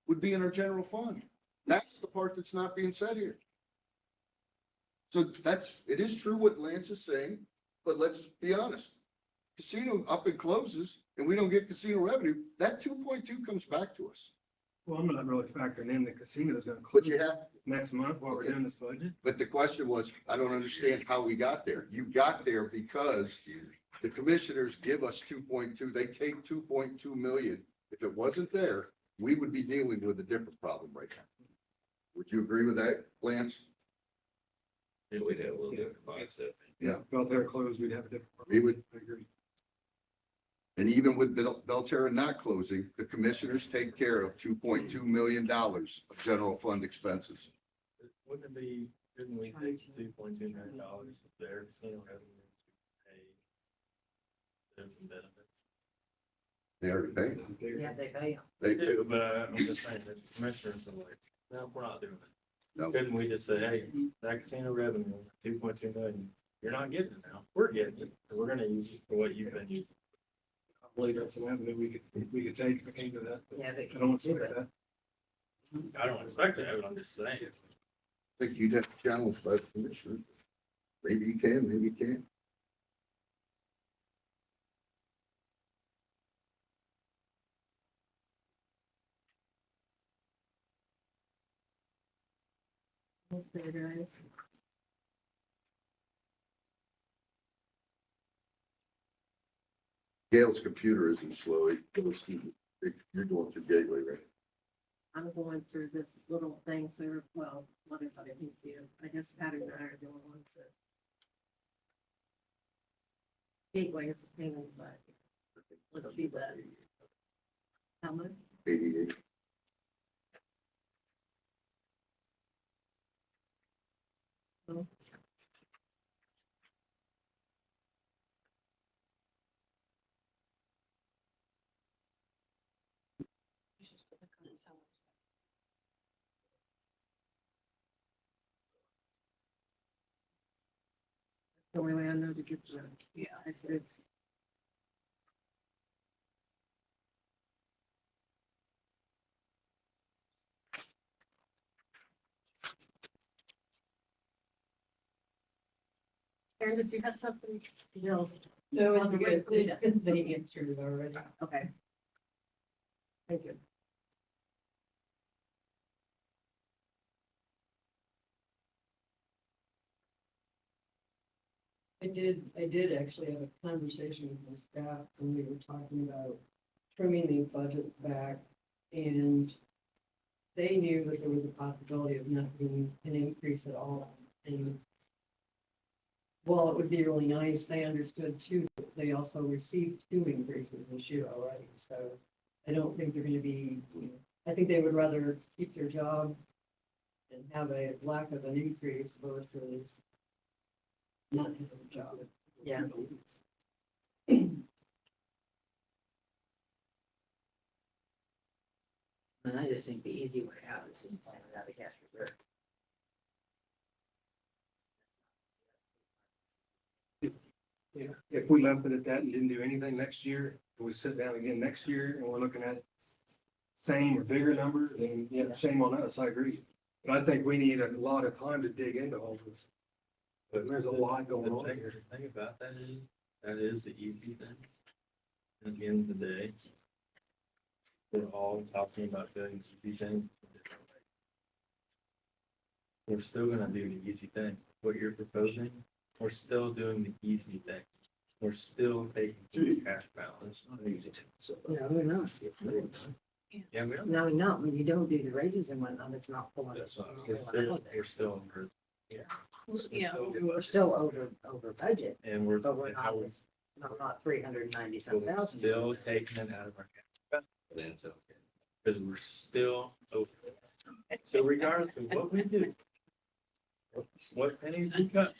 would be in our general fund. That's the part that's not being said here. So it is true what Lance is saying, but let's be honest. Casino up and closes and we don't get casino revenue, that 2.2 comes back to us. Well, I'm not really factoring in the casino is gonna But close you have, next month while we're doing this budget. but the question was, I don't understand how we got there. You got there because the commissioners give us 2.2, they take 2.2 million. If it wasn't there, we would be dealing with a different problem right now. Would you agree with that, Lance? Yeah, we'd have a little different mindset. If Belterra closed, we'd have a different. We would. I agree. And even with Belterra not closing, the commissioners take care of $2.2 million of general fund expenses. Wouldn't it be, shouldn't we take $2.2 million of their casino revenue to pay their benefits? They already paid. Yeah, they pay. They do, but I'm just saying that the commissioners are like, no, we're not doing it. No. Couldn't we just say, hey, that casino revenue, 2.2 million, you're not getting it now, we're getting it, and we're gonna use it for what you've been using. I believe that's an avenue we could take if it came to that. but Yeah, they I don't can do expect it. that. I don't expect it, but I'm just saying. I think you'd have to challenge by the commissioner. Maybe you can, maybe you can't. Okay, guys. Gail's computer isn't slow. It goes through, you're going through Gateway, right? I'm going through this little thing, so, well, not everybody can see it. I guess Patty and I are the only ones that. Gateway is a pain in the butt. Let's do that. How much? 88. The only way I know to get the. Yeah. It's Karen, did you have something? No. No, On the it's good. record. They answered it already. Okay. Thank you. I did actually have a conversation with my staff when we were talking about trimming the budget back. And they knew that there was a possibility of not being an increase at all. And while it would be really nice, they understood too, that they also received 2 increases this year already. So I don't think they're gonna be, I think they would rather keep their job and have a lack of an increase versus not having a job. Yeah. And I just think the easy way out is just paying it out of cash reserve. Yeah, if we left it at that and didn't do anything next year, and we sit down again next year and we're looking at same or bigger number, then yeah, shame on us, I agree. But I think we need a lot of time to dig into all this. But there's a lot going on here. The thing about that is the easy thing. At the end of the day, we're all talking about doing easy things. We're still gonna do the easy thing. What you're proposing, we're still doing the easy thing. We're still taking the cash balance. No, we're not. Yeah, we don't. No, not when you don't do the raises and whatnot, it's not pulling it. We're still over. Yeah. We're still over budget, And we're, but we're how not 390 we're some thousand. still taking it out of our cash. That's okay. Because we're still over. So regardless of what we do, what pennies we cut,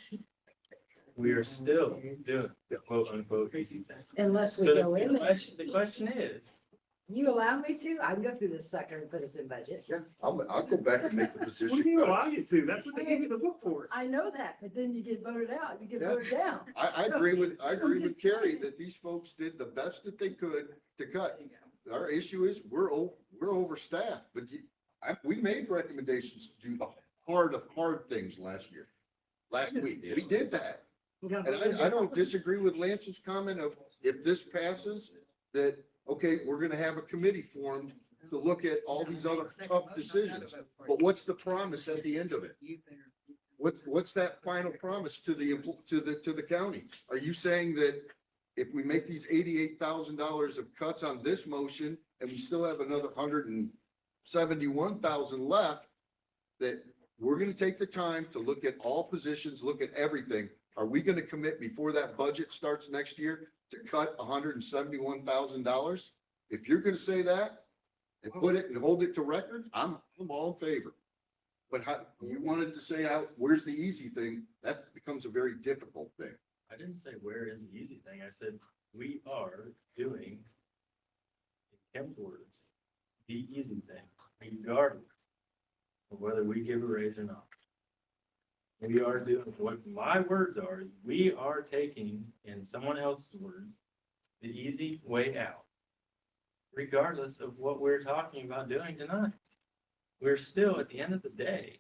we are still doing the quote unquote easy thing. Unless we So go in there. the question is, You allow me to, I can go through this sucker and put us in budget. Yeah, I'll go back and make the We position. do allow you to, that's what they gave you the book for. I know that, but then you get voted out, you get Yeah. voted down. I agree with Carrie that these folks did the best that they could to cut. Our issue is we're overstaffed, but we made recommendations to do the hard things last week. We did that. And I don't disagree with Lance's comment of if this passes, that, okay, we're gonna have a committee formed to look at all these other tough decisions. But what's the promise at the end of it? What's that final promise to the county? Are you saying that if we make these $88,000 of cuts on this motion and we still have another 171,000 left, that we're gonna take the time to look at all positions, look at everything? Are we gonna commit before that budget starts next year to cut $171,000? If you're gonna say that and put it and hold it to record, I'm all in favor. But how, you wanted to say where's the easy thing? That becomes a very difficult thing. I didn't say where is the easy thing. I said, we are doing, in Kim's words, the easy thing, regardless of whether we give a raise or not. We are doing, what my words are, is we are taking, in someone else's words, the easy way out, regardless of what we're talking about doing tonight. We're still, at the end of the day,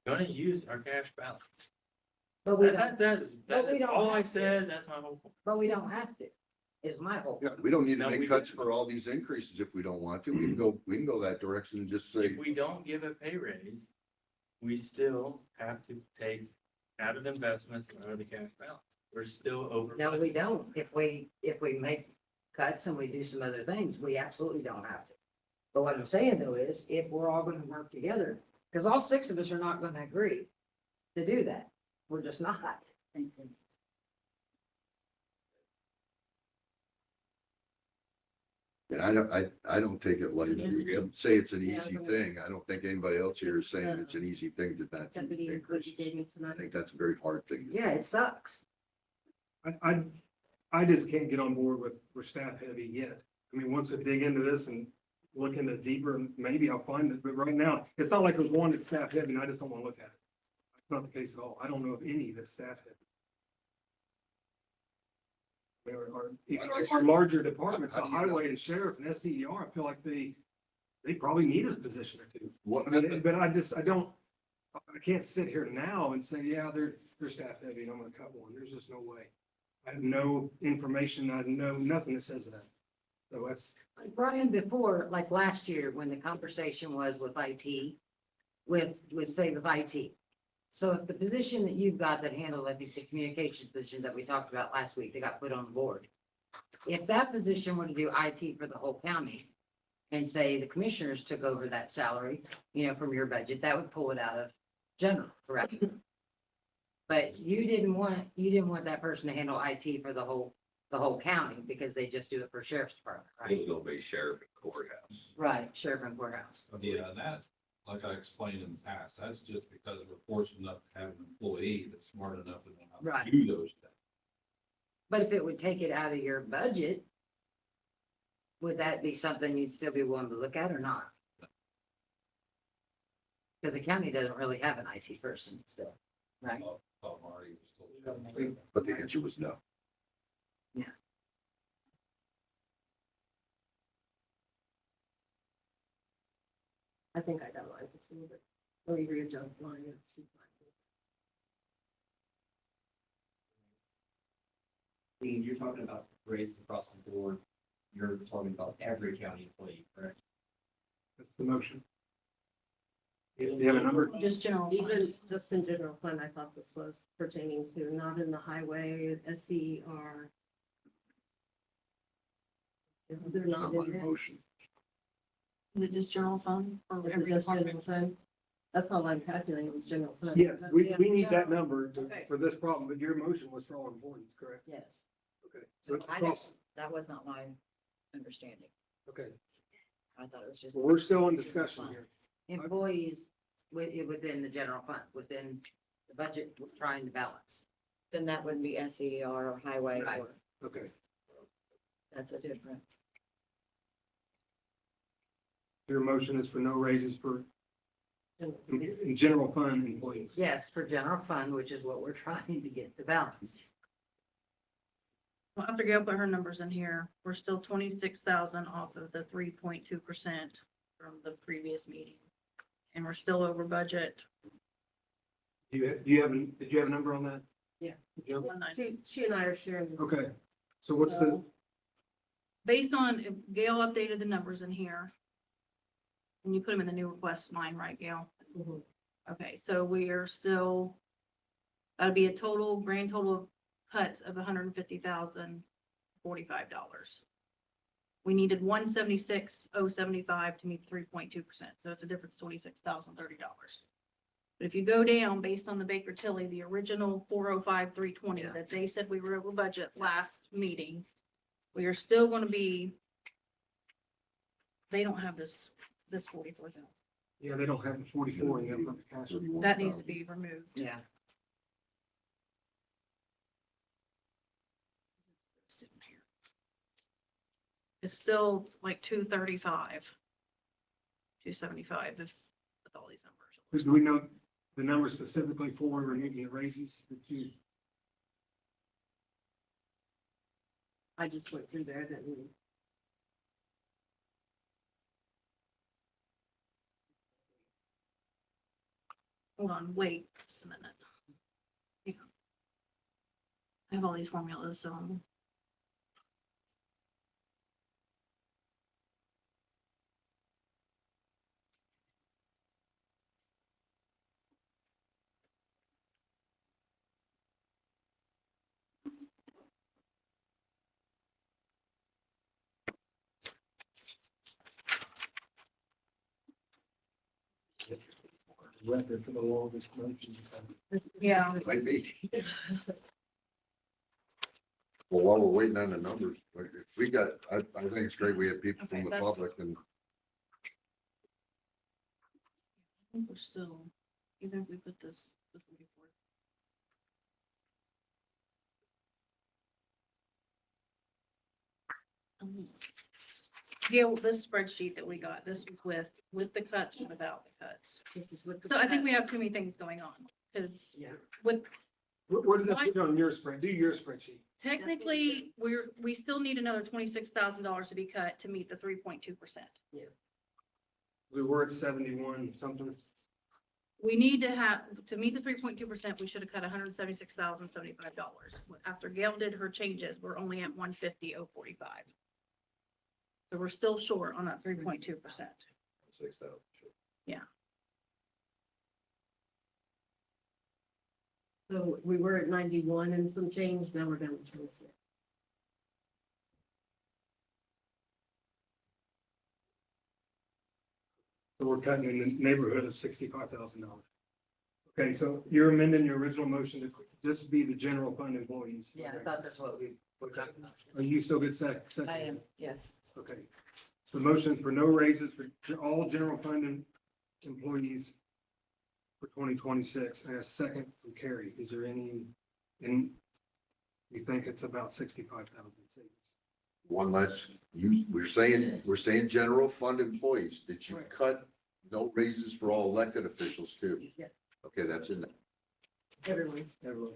gonna use our cash balance. But we don't, That is don't all I have to. said, that's my whole point. but we don't have to, is my whole. Yeah, we don't need to No, we make cuts don't. for all these increases if we don't want to. We can go that direction and just say, If we don't give a pay raise, we still have to take out of investments and out of the cash balance. We're still over. No, we don't. If we make cuts and we do some other things, we absolutely don't have to. But what I'm saying though is, if we're all gonna work together, because all six of us are not gonna agree to do that. We're just not. And I don't take it lightly. You say it's an Yeah, easy go ahead. thing. I don't think anybody else here is saying it's an easy thing to not Deputy, increase. what you gave me I tonight. think that's a very hard thing. Yeah, it sucks. I just can't get on board with, we're staff heavy yet. I mean, once I dig into this and look into it deeper, maybe I'll find it, but right now, it's not like there's one that's staff heavy and I just don't want to look at it. That's not the case at all. I don't know of any that's staff heavy. Even our larger departments, the highway and sheriff and SCER, I feel like they probably need a position or two. What, I mean, but I can't sit here now and say, yeah, they're staff heavy and I'm gonna cut one. There's just no way. I have no information. I know nothing that says that. So that's, Like Brian, before, like last year, when the conversation was with IT, with say with IT. So if the position that you've got that handled, I think the communications position that we talked about last week, they got put on the board. If that position were to do IT for the whole county and say the commissioners took over that salary, from your budget, that would pull it out of general, correct? But you didn't want that person to handle IT for the whole county because they just do it for sheriff's department, right? It's gonna be sheriff and courthouse. Right, sheriff and courthouse. Yeah, and that, like I explained in the past, that's just because we're fortunate enough to have an employee that's smart enough to know how Right. to do those things. But if it would take it out of your budget, would that be something you'd still be willing to look at or not? Because the county doesn't really have an IT person still, right? Thought Marty was still. but the answer was no. I think I got mine. Let me readjust mine. Yeah, she's fine. Dean, you're talking about raises across the board. You're talking about every county employee, correct? that's the motion. Do you have a number? Just general. fund. Even just in general fund, I thought this was pertaining to, not in the highway, SCR. They're not in it. Motion. Is it just general fund or Is it every just department? general fund? That's all I'm calculating was general fund. Yes, we need that general. number Okay. for this problem, but your motion was for all employees, correct? Yes. Okay. So it's I across, That was not my understanding. okay. I thought it was just. Well, we're still in discussion here. Employees within the general fund, within the budget, we're trying to balance. Then that wouldn't be SCR or highway Right. or, Okay. that's a different. Your motion is for no raises for General. in general fund employees. Yes, for general fund, which is what we're trying to get to balance. Well, after Gail put her numbers in here, we're still 26,000 off of the 3.2% from the previous meeting. And we're still over budget. Did you have a number on that? Yeah. Joe? 190. She and I are sharing this. Okay, so what's the, So, based on, if Gail updated the numbers in here. And you put them in the new request line, right, Gail? Mhm. Okay, so we are still, that'd be a grand total of cuts of $150,045. We needed 176,075 to meet 3.2%, so it's a difference of $26,030. But if you go down based on the Baker Tilly, the original 405,320 Yeah. that they said we were over budget last meeting, we are still gonna be, they don't have this 44,000. yeah, they don't have the 44 in there for the cash. That needs to be removed. Yeah. It's still like 235, 275 if with all these numbers. Do we know the number specifically for where we're needing the raises? I just went through there, didn't. Hold on, wait just a minute. Yeah. I have all these formulas, so record for the longest motion. Yeah, Might be. Well, while we're waiting on the numbers, like, if we got, I think it's great we have people Okay, from the that's- public and I think we're still, even if we put this. before. Gail, this spreadsheet that we got, this was with the cuts and without the cuts. This is with the So I think we cuts. have too many things going on, because Yeah. with, Where does that put on your spread? Do your spreadsheet. technically, we still need another $26,000 to be cut to meet the 3.2%. We were at 71 something. We need to have, to meet the 3.2%, we should have cut $176,075. After Gail did her changes, we're only at 150,045. So we're still short on that 3.2%. 6,000. So we were at 91 and some change, now we're down to 26. So we're cutting in the neighborhood of $65,000. Okay, so you're amending your original motion to just be the general fund employees. Yeah, I thought that's what we were talking about. Are you still good second? I am, yes. Okay. So motion for no raises for all general fund employees for 2026, and a second from Carrie. Is there any, and you think it's about 65,000 savings? One less, we're saying general fund employees. Did you Right. cut no raises for all elected officials too? Yeah. Okay, that's in there. Everyone Everyone.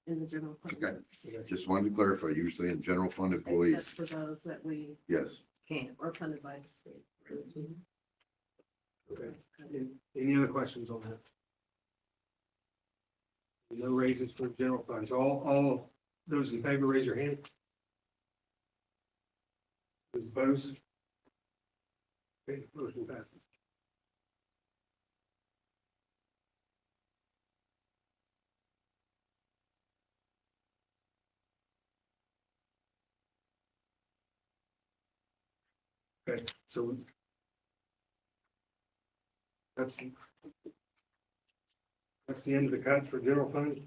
in the general fund. Okay, Okay. just wanted to clarify. You were saying general fund employees. Except for those that we Yes. Can't. are funded by the state. Okay. Any other questions on that? No raises for general funds. All those in favor, raise your hand. Those opposed? Okay, motion passes. Okay, so that's the end of the cuts for general fund.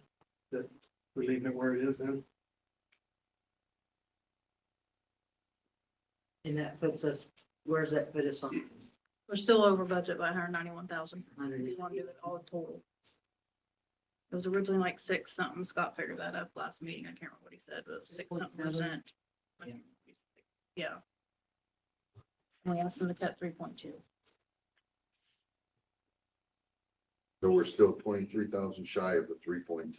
That we're leaving it where it is then. And that puts us, where's that put us on? We're still over budget by 191,000. We 100. want to do it all total. It was originally like 6 something. Scott figured that up last meeting. I can't remember what he said, but it was 6 something percent. Yeah. Yeah. And we asked them to cut 3.2. So we're still 23,000 shy of the 3.2.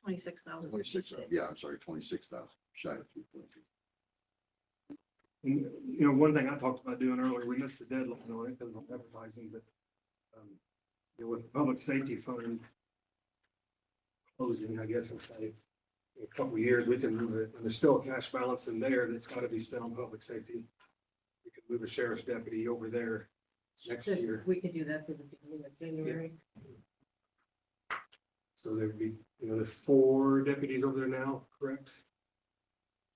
26,000. 26, yeah, I'm sorry, 26,000 shy of 3.2. And, you know, one thing I talked about doing earlier, we missed the deadline on it because of advertising, but, you know, with public safety fund closing, I guess, we'll say, in a couple of years, we can move it, and there's still a cash balance in there that's got to be spent on public safety. We could move a sheriff's deputy over there next So year. we could do that for the beginning of January. So there'd be, you know, there's 4 deputies over there now, correct?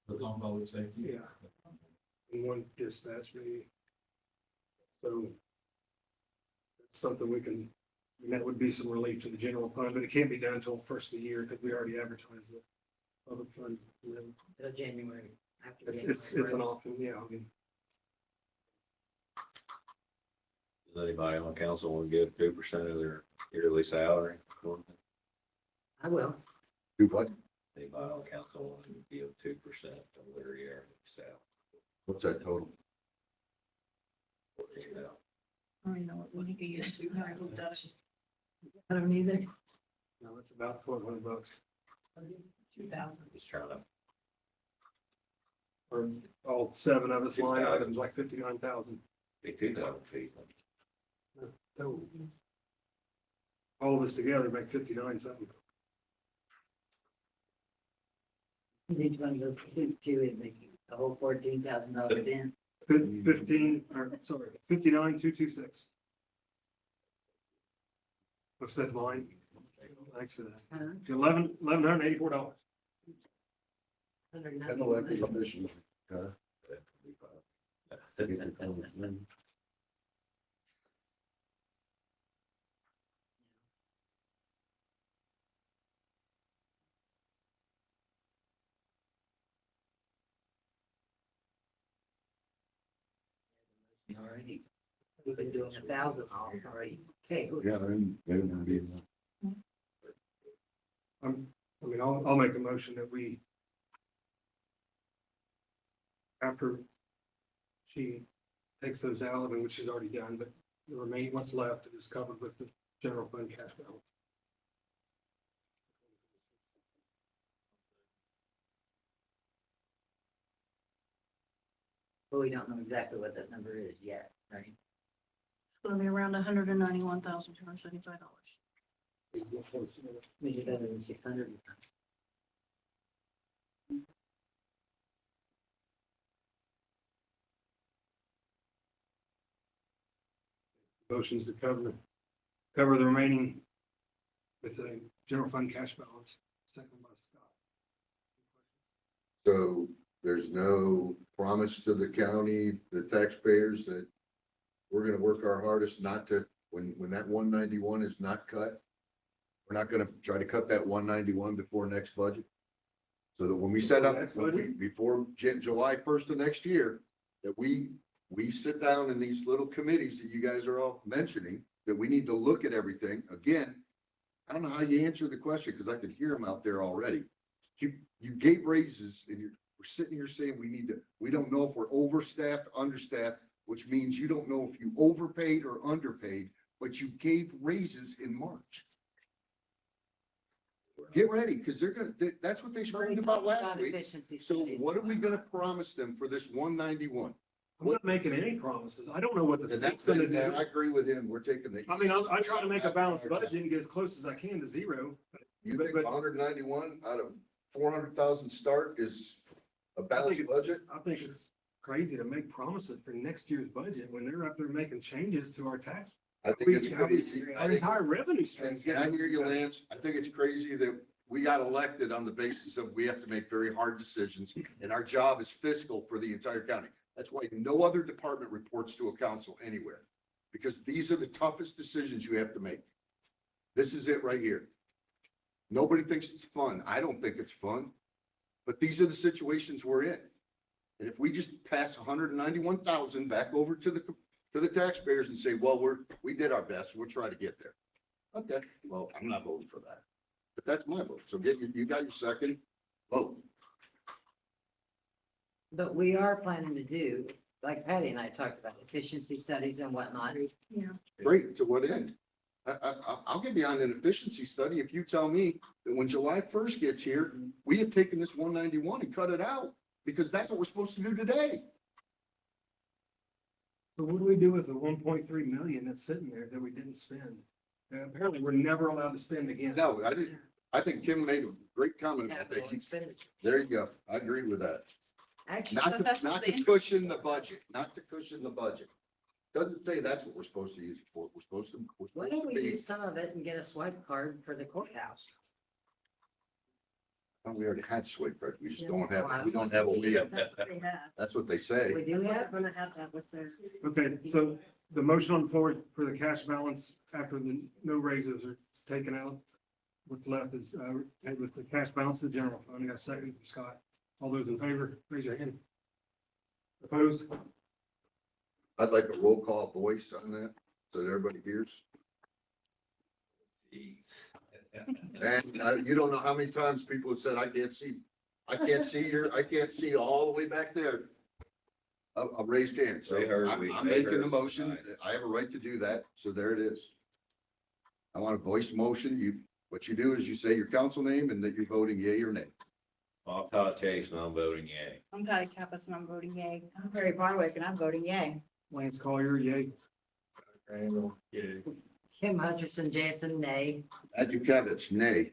Look on public safety. Yeah. And 1 dispatch maybe. So that's something we can, and that would be some relief to the general fund, but it can't be done until first of the year because we already advertised the public fund. And then January. After it's an option, yeah, I mean, Does anybody on council want to give 2% of their yearly salary? I will. Do what? Anybody on council want to give 2% of their yearly salary? What's that total? I don't even know what he could get into. I haven't looked at it. I don't either. no, it's about $1,200. 2,000. Just trying to, Or all 7 of us line items, like 59,000. be 2,000 people. So all of us together make 59 something. Each one of those two is making the whole $14,000 dent. 15, or sorry, 59,226. Which that's mine. Thanks for that. Huh? $1,184. And elected officials. already. We've been doing 1,000 off already. Okay, Yeah, they wouldn't be enough. I mean, I'll make a motion that we, after she takes those out, I mean, which she's already done, but the remaining, what's left is covered with the general fund cash balance. But we don't know exactly what that number is yet, right? It's gonna be around $191,275. Maybe better than 600. Motions to cover the remaining with the general fund cash balance, second by Scott. So there's no promise to the county, the taxpayers, that we're gonna work our hardest not to, when that 191 is not cut, we're not gonna try to cut that 191 before next budget. So that when we set up, Next budget? before July 1st of next year, that we sit down in these little committees that you guys are all mentioning, that we need to look at everything. Again, I don't know how you answer the question, because I could hear them out there already. You gave raises and we're sitting here saying we don't know if we're overstaffed, understaffed, which means you don't know if you overpaid or underpaid, but you gave raises in March. Get ready, because that's what they screamed about last week. So what are we gonna promise them for this 191? I'm not making any promises. I don't know what the And state's gonna do. I agree with him. We're taking the. I mean, I try to make a balanced budget and get as close as I can to zero. You but- think but- 191 out of 400,000 start is a balanced it's- budget? I think it's crazy to make promises for next year's budget when they're up there making changes to our tax. I think it's We- crazy. Our entire revenue stream. And I hear you, Lance. I think it's crazy that we got elected on the basis of we have to make very hard decisions, and our job is fiscal for the entire county. That's why no other department reports to a council anywhere, because these are the toughest decisions you have to make. This is it right here. Nobody thinks it's fun. I don't think it's fun, but these are the situations we're in. And if we just pass 191,000 back over to the taxpayers and say, well, we did our best, we'll try to get there. Okay, well, I'm not voting for that, but that's my vote. So you got your second vote. But we are planning to do, like Patty and I talked about, efficiency studies and whatnot. Yeah. Great, to what end? I'll get behind an efficiency study if you tell me that when July 1st gets here, we have taken this 191 and cut it out, because that's what we're supposed to do today. So what do we do with the 1.3 million that's sitting there that we didn't spend? Apparently, we're never allowed to spend again. No, I didn't. I think Kim made a great comment about Capital that. expenditure. There you go. I agree with that. Actually, Not to cushion the budget, not to cushion the budget. Doesn't say that's what we're supposed to use it for. We're supposed why don't to we be, use some of it and get a swipe card for the courthouse? oh, we already had sweet card. We just Yeah, don't well, have, we don't have a wheel. That's what they have. That's what they say. We do We're have, gonna have that with their. Okay, so the motion on the floor for the cash balance after the no raises are taken out. What's left is, with the cash balance, the general fund. I got a second from Scott. All those in favor, raise your hand. Opposed? I'd like a roll call voice on that so that everybody hears. And you don't know how many times people have said, I can't see all the way back there. A raised hand. So They heard I'm we- I'm they making heard the motion. tonight. I have a right to do that. So there it is. I want a voice motion. What you do is you say your council name and that you're voting yea or nay. I'm Todd Chase and I'm voting yay. I'm Patty Kappas and I'm voting yay. I'm Perry Barwick and I'm voting yay. Lance Collier, yay. Randall, yeah. Kim Hutcherson Jansen, nay. Adjukavich, nay.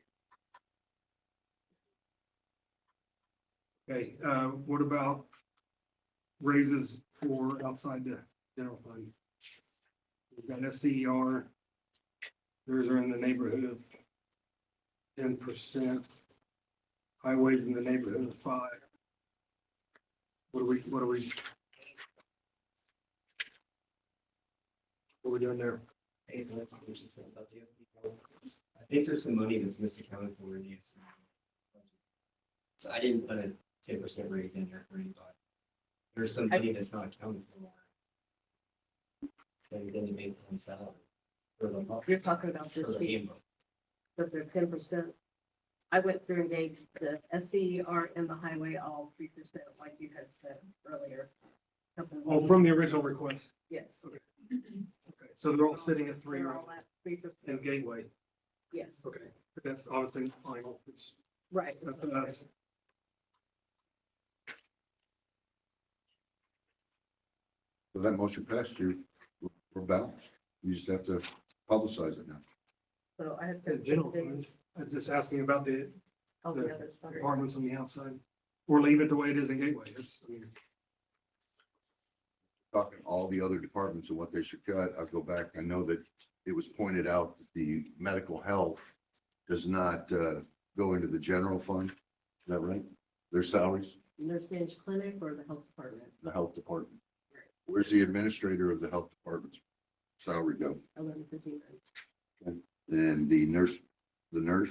Okay, what about raises for outside the general fund? We've got SCER. Theirs are in the neighborhood of 10%. Highways in the neighborhood of 5%. What are we doing there? I think there's some money that's misaccounted for in the SCE budget. So I didn't put a 10% raise in there for anybody. There's some money that's not accounted for. Then they made some salary. For the month. You're talking about this For the week, handbook. but they're 10%. I went through and gave the SCER and the highway all 3%, like you had said earlier. Oh, from the original request. Yes. Okay. Okay, so they're all sitting at 3 They're or all at 3%. in Gateway. Yes, Okay, but that's obviously not final. It's, right. that's us. So that motion passed, we're balanced. You just have to publicize it now. So I have. The general fund, I'm just asking about the All the others. sorry. departments on the outside. Or leave it the way it is in Gateway. It's, I mean, Talking all the other departments and what they should cut, I'll go back. I know that it was pointed out that the medical health does not go into the general fund. Is that right? Their salaries, Nurse managed clinic or the health department, the health department. Where's the administrator of the health department's salary go? 1159. And the nurse, Nurse,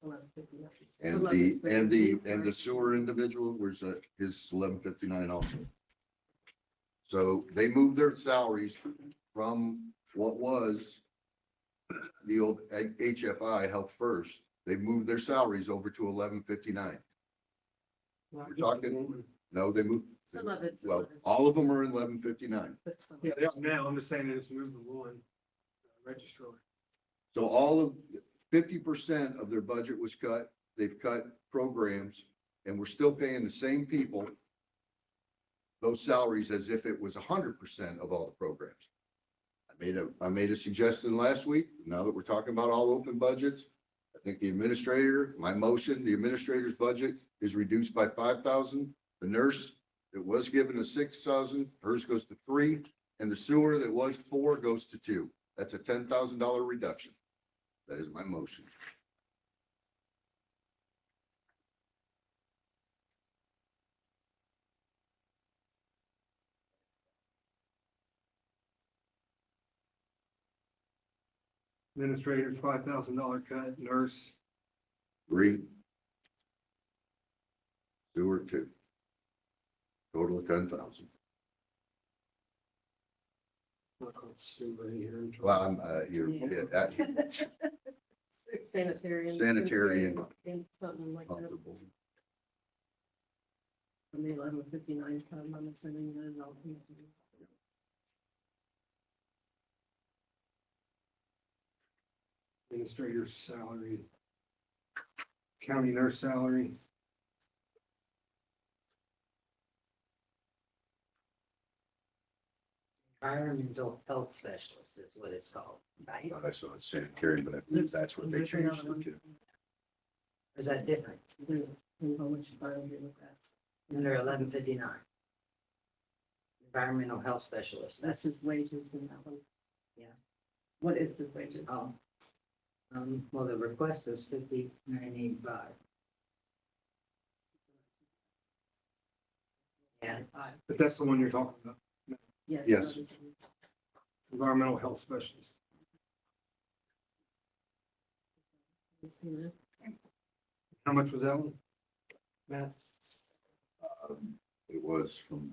1159. and the sewer individual, where's that? His 1159 also. So they moved their salaries from what was the old HFI Health First. They moved their salaries over to 1159. We're talking, no, they moved, Some of it's. well, all of them are in 1159. yeah, they are now. I'm just saying they just moved the one registrar. So all of 50% of their budget was cut. They've cut programs and we're still paying the same people those salaries as if it was 100% of all the programs. I made a suggestion last week. Now that we're talking about all open budgets, I think the administrator, my motion, the administrator's budget is reduced by 5,000. The nurse that was given a 6,000, hers goes to 3, and the sewer that was 4 goes to 2. That's a $10,000 reduction. That is my motion. Administrator's $5,000 cut, nurse, 3. Sewer 2. Total of 10,000. not called sewer here. Well, I'm, you're, Yeah. yeah, that, Sanitarian. Sanitary and- And something like that. comfortable. From the 1159 time, I'm assuming that is all. Administrator's salary. County nurse salary. Environmental health specialist is what it's called, right? I saw it sanitary, but I believe that's what they changed it to. Or is that different? How much file you look at. Under 1159. Environmental health specialist, That's that's, his wages in that one. Yeah. What is his wages? oh. Well, the request is 5985. Yeah, But that's the one you're talking about, Yes. environmental health specialist. How much was that one? Matt? It was from,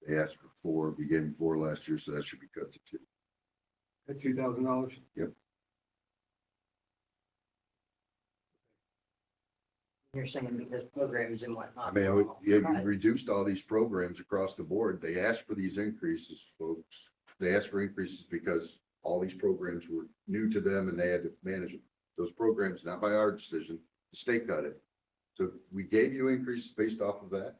they asked for 4, we gave them 4 last year, so that should be cut to 2. At $2,000? you're saying because programs and whatnot. I mean, you reduced all these programs across the board. They asked for these increases, folks. They asked for increases because all these programs were new to them and they had to manage them. Those programs, not by our decision, the state got it. So we gave you increases based off of that.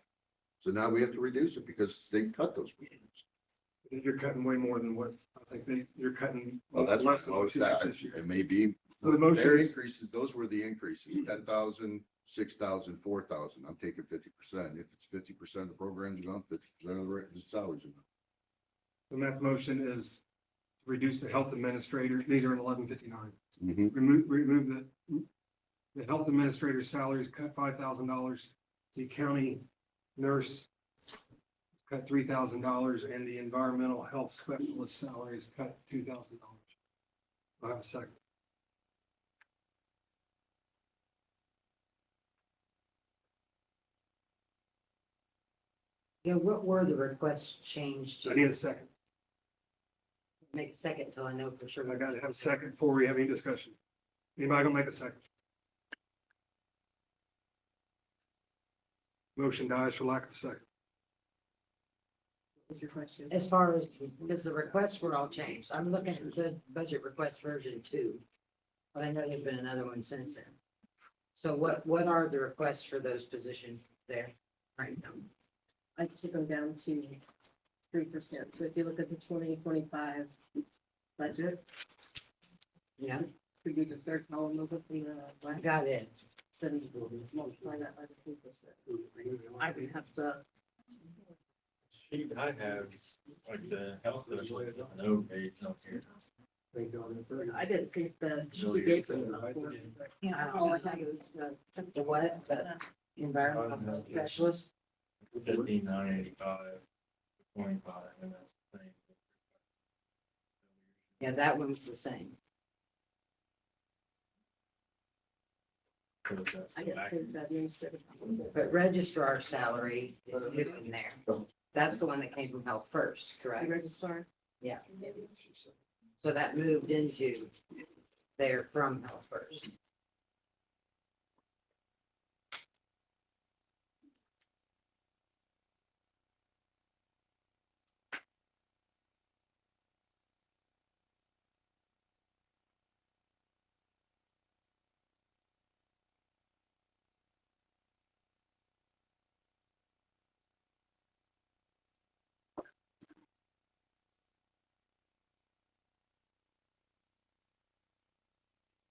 So now we have to reduce it because they cut those programs. You're cutting way more than what, I think you're cutting. Well, that's less what than what you did this year. it may be. So the motion Their is- increases, those were the increases, 10,000, 6,000, 4,000. I'm taking 50%. If it's 50% of the programs are on, 50% of the salaries are on. So Matt's motion is to reduce the health administrator, these are in 1159. Mhm. Remove the health administrator's salaries, cut $5,000. The county nurse cut $3,000 and the environmental health specialist salaries cut $2,000. I have a second. Yeah, what were the requests changed I to? need a second. Make a second until I know for sure. I gotta have a second before we have any discussion. Anybody gonna make a second? Motion dies for lack of a second. What's your question? As far as, because the requests were all changed. I'm looking at the budget request version 2. But I know there's been another one since then. So what are the requests for those positions there right now? I took them down to 3%. So if you look at the 2025 budget, Yeah, we do the third column of it, the, I got it. then multiply that by the 3%. I would have the, Sheet I have, like the health specialist, no rates on here. I didn't think the, she Really? gave them enough for it. Yeah. All I had was The what? The environmental specialist? 15,985, 25, and that's the same. Yeah, that one's the same. So that's I the didn't back. think that instead of. But registrar salary is new in there. That's the one that came from health first, The correct? registrar, Yeah. So that moved into there from health first.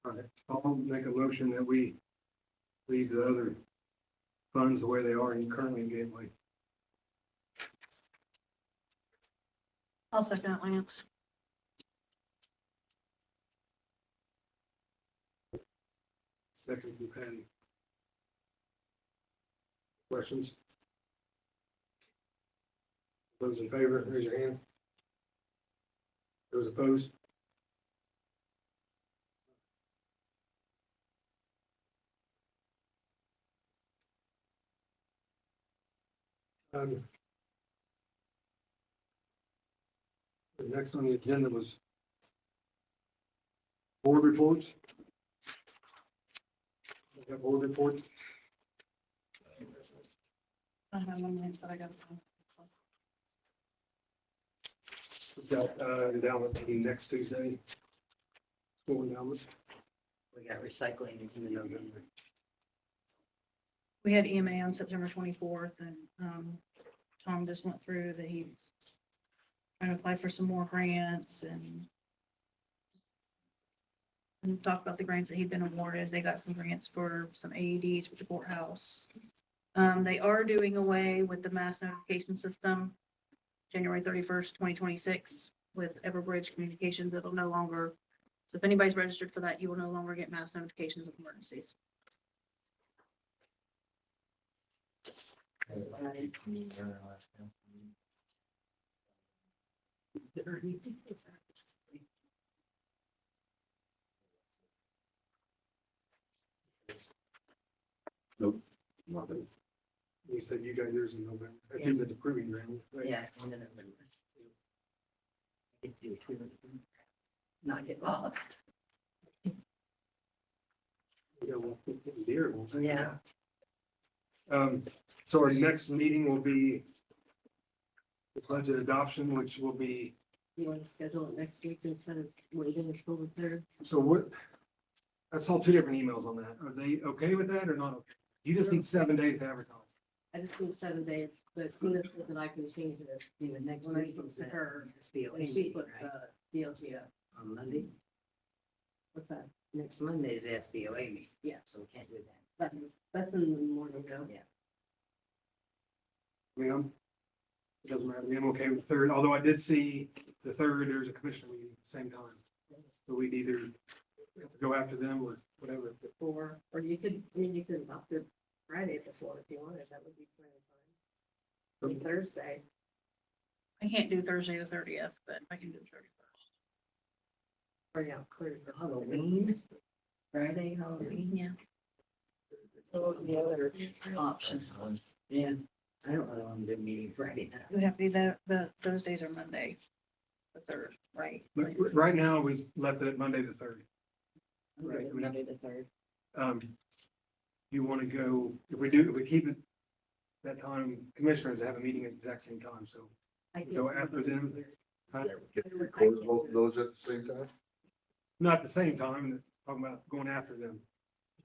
All right, I'll make a motion that we leave the other funds the way they are in currently in Gateway. I'll second that, Lance. Second from Patty. Questions? Those in favor, raise your hand. Those opposed? The next on the agenda was board reports. We got board report. I don't have 1 minute, but I got. We've got endowment meeting next Tuesday. School endowment. We got recycling in November. We had EMA on September 24th and, Tom just went through that he's trying to apply for some more grants and talked about the grants that he'd been awarded. They got some grants for some AEDs for the courthouse. They are doing away with the mass notification system, January 31st, 2026, with Everbridge Communications. It'll no longer, so if anybody's registered for that, you will no longer get mass notifications of emergencies. Nothing. You said you got yours in November. I think the proving ground. right? Yeah, it's in November. Get to do two of them. Not get lost. Yeah, well, deer ones. Yeah. So our next meeting will be the budget adoption, which will be, You want to schedule it next week instead of waiting until the third? so what? I saw two different emails on that. Are they okay with that or not? Okay? You just need 7 days to advertise. I just need 7 days, but Tina said that I can change it. Even next When I week, spoke is to that her, SBOA and she meeting, put right? the DLGF. On Monday? What's that? Next Monday is the SBOA meeting. Yeah. So we can't do that. That's in the morning though. Yeah. I mean, it doesn't matter. I'm okay with the third, although I did see the third, there's a commissioner meeting at the same time. So we'd either have to go after them or whatever. Before, or you could, I mean, you could opt it Friday before if you wanted, that would be plenty of time. Thursday, I can't do Thursday the 30th, but I can do the 31st. or yeah, clear for Halloween? Friday, Halloween? Yeah. So the other option. Yeah. I don't really want to do a meeting Friday night. It would have to be those days are Monday. the third, right? But right now, we left it at Monday the third. Right, I mean, Monday the third. You want to go, if we keep it that time, commissioners have a meeting at the exact same time, so I go can't- after them. Huh? Get to record both of those at the same time? Not at the same time, talking about going after them.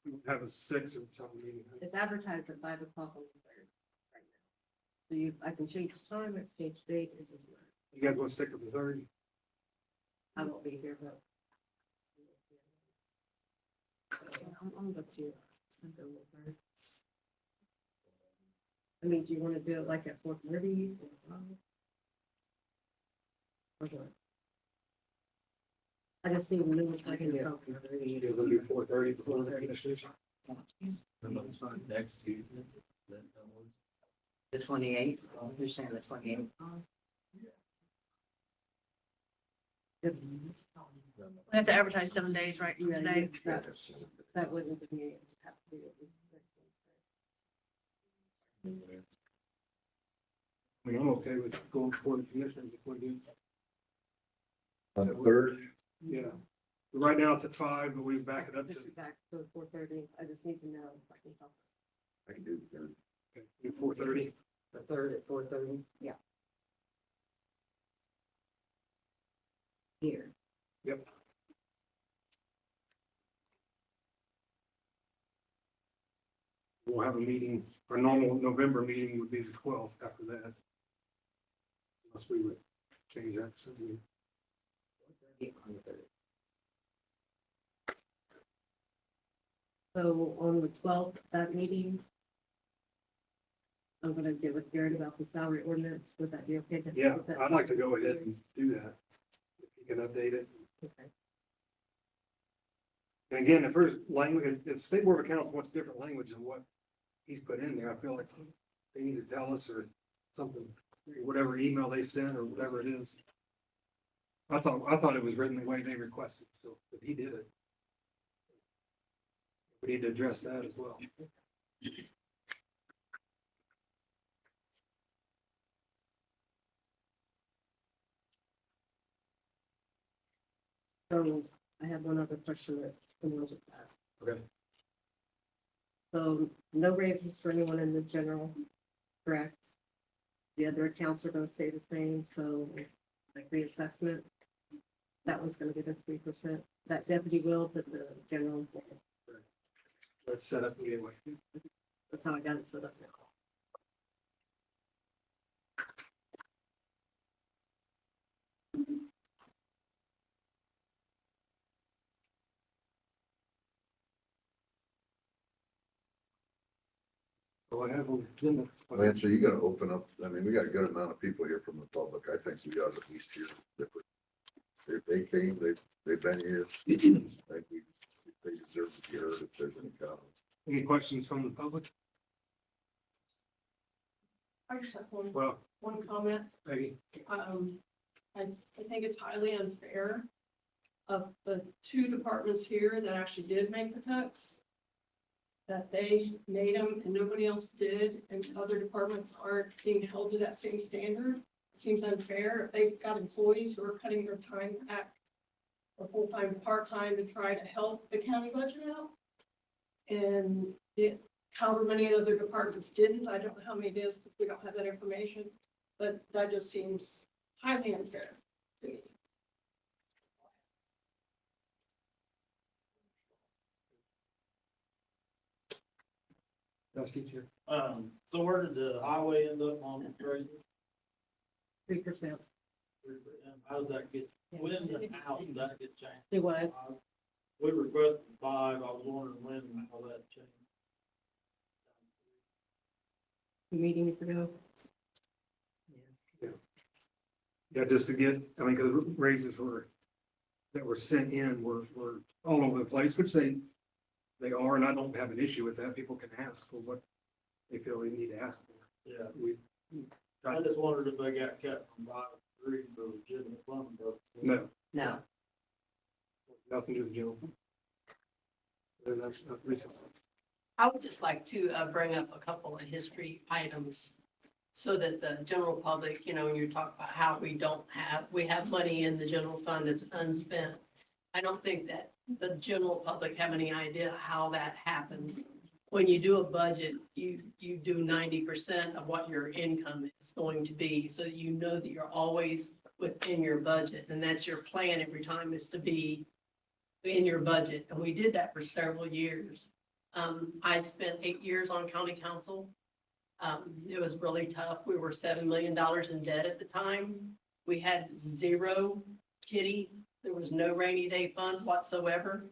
We have a 6 or something meeting. It's advertised at 5 o'clock on the third. Right now. So I can change the time, I can change the date, it doesn't matter. You guys want to stick with the 3rd? I won't be here, but. I'm up to you. I'll go with her. I mean, do you want to do it like at 4:30 or 5? Or what? I just need to know if I can do it. You're going to do 4:30 before the commissioners? Next Tuesday. The 28th, you're saying the 28th? We have to advertise 7 days, right, from today? That wouldn't be, have to be. I mean, I'm okay with going before the commissioners if we do. On the third? Yeah. Right now it's at 5, but we back it up to Push it back to 4:30. I just need to know if I can help. I can do the third. 4:30. The 3rd at 4:30? Yeah. Here. Yep. We'll have a meeting, our normal November meeting would be the 12th after that. Unless we would change that. So we- On the 3rd. So on the 12th, that meeting, I'm gonna get with Garrett about the salary ordinance. Would that be okay? Yeah, I'd like to go ahead and do that. If you can update it. Okay. And again, if there's language, if State Board of Accounts wants different language than what he's put in there, I feel like they need to tell us or something, whatever email they sent or whatever it is. I thought it was written the way they requested, so if he did it. We need to address that as well. So I have one other question that someone just asked. Okay. So no raises for anyone in the general, correct? The other accounts are gonna stay the same, so like reassessment, that one's gonna get a 3%. That deputy will, but the general, Let's set up anyway. that's how I got it set up now. So I have on the agenda. Lance, are you gonna open up, I mean, we got a good amount of people here from the public. I think we ought to at least hear different. If they came, they've been here. I think they deserve to be heard if there's any comments. Any questions from the public? I just have one Well, comment. Peggy, I think it's highly unfair of the 2 departments here that actually did make the cuts, that they made them and nobody else did, and other departments aren't being held to that same standard. It seems unfair. If they've got employees who are cutting their time back or full-time, part-time to try to help the county budget out. And however many other departments didn't, I don't know how many it is because we don't have that information, but that just seems highly unfair to me. Dusty, Chair. So where did the highway end up on the grade? 3%. How does that get, when and how did that get changed? Do what? We requested 5, I was wondering when and how that changed. Meetings ago. Yeah, just to get, I mean, because raises that were sent in were all over the place, which they are, and I don't have an issue with that. People can ask for what they feel they need to ask for. Yeah, We, I just wondered if they got cut from 5 to 3 for legitimate funding purposes. no, No. nothing to do with Joe. And that's not recent. I would just like to bring up a couple of history items. so that the general public, you know, you talk about how we have money in the general fund that's unspent. I don't think that the general public have any idea how that happens. When you do a budget, you do 90% of what your income is going to be, so that you know that you're always within your budget, and that's your plan every time, is to be in your budget, and we did that for several years. I spent 8 years on county council. It was really tough. We were $7 million in debt at the time. We had zero kitty. There was no rainy day fund whatsoever.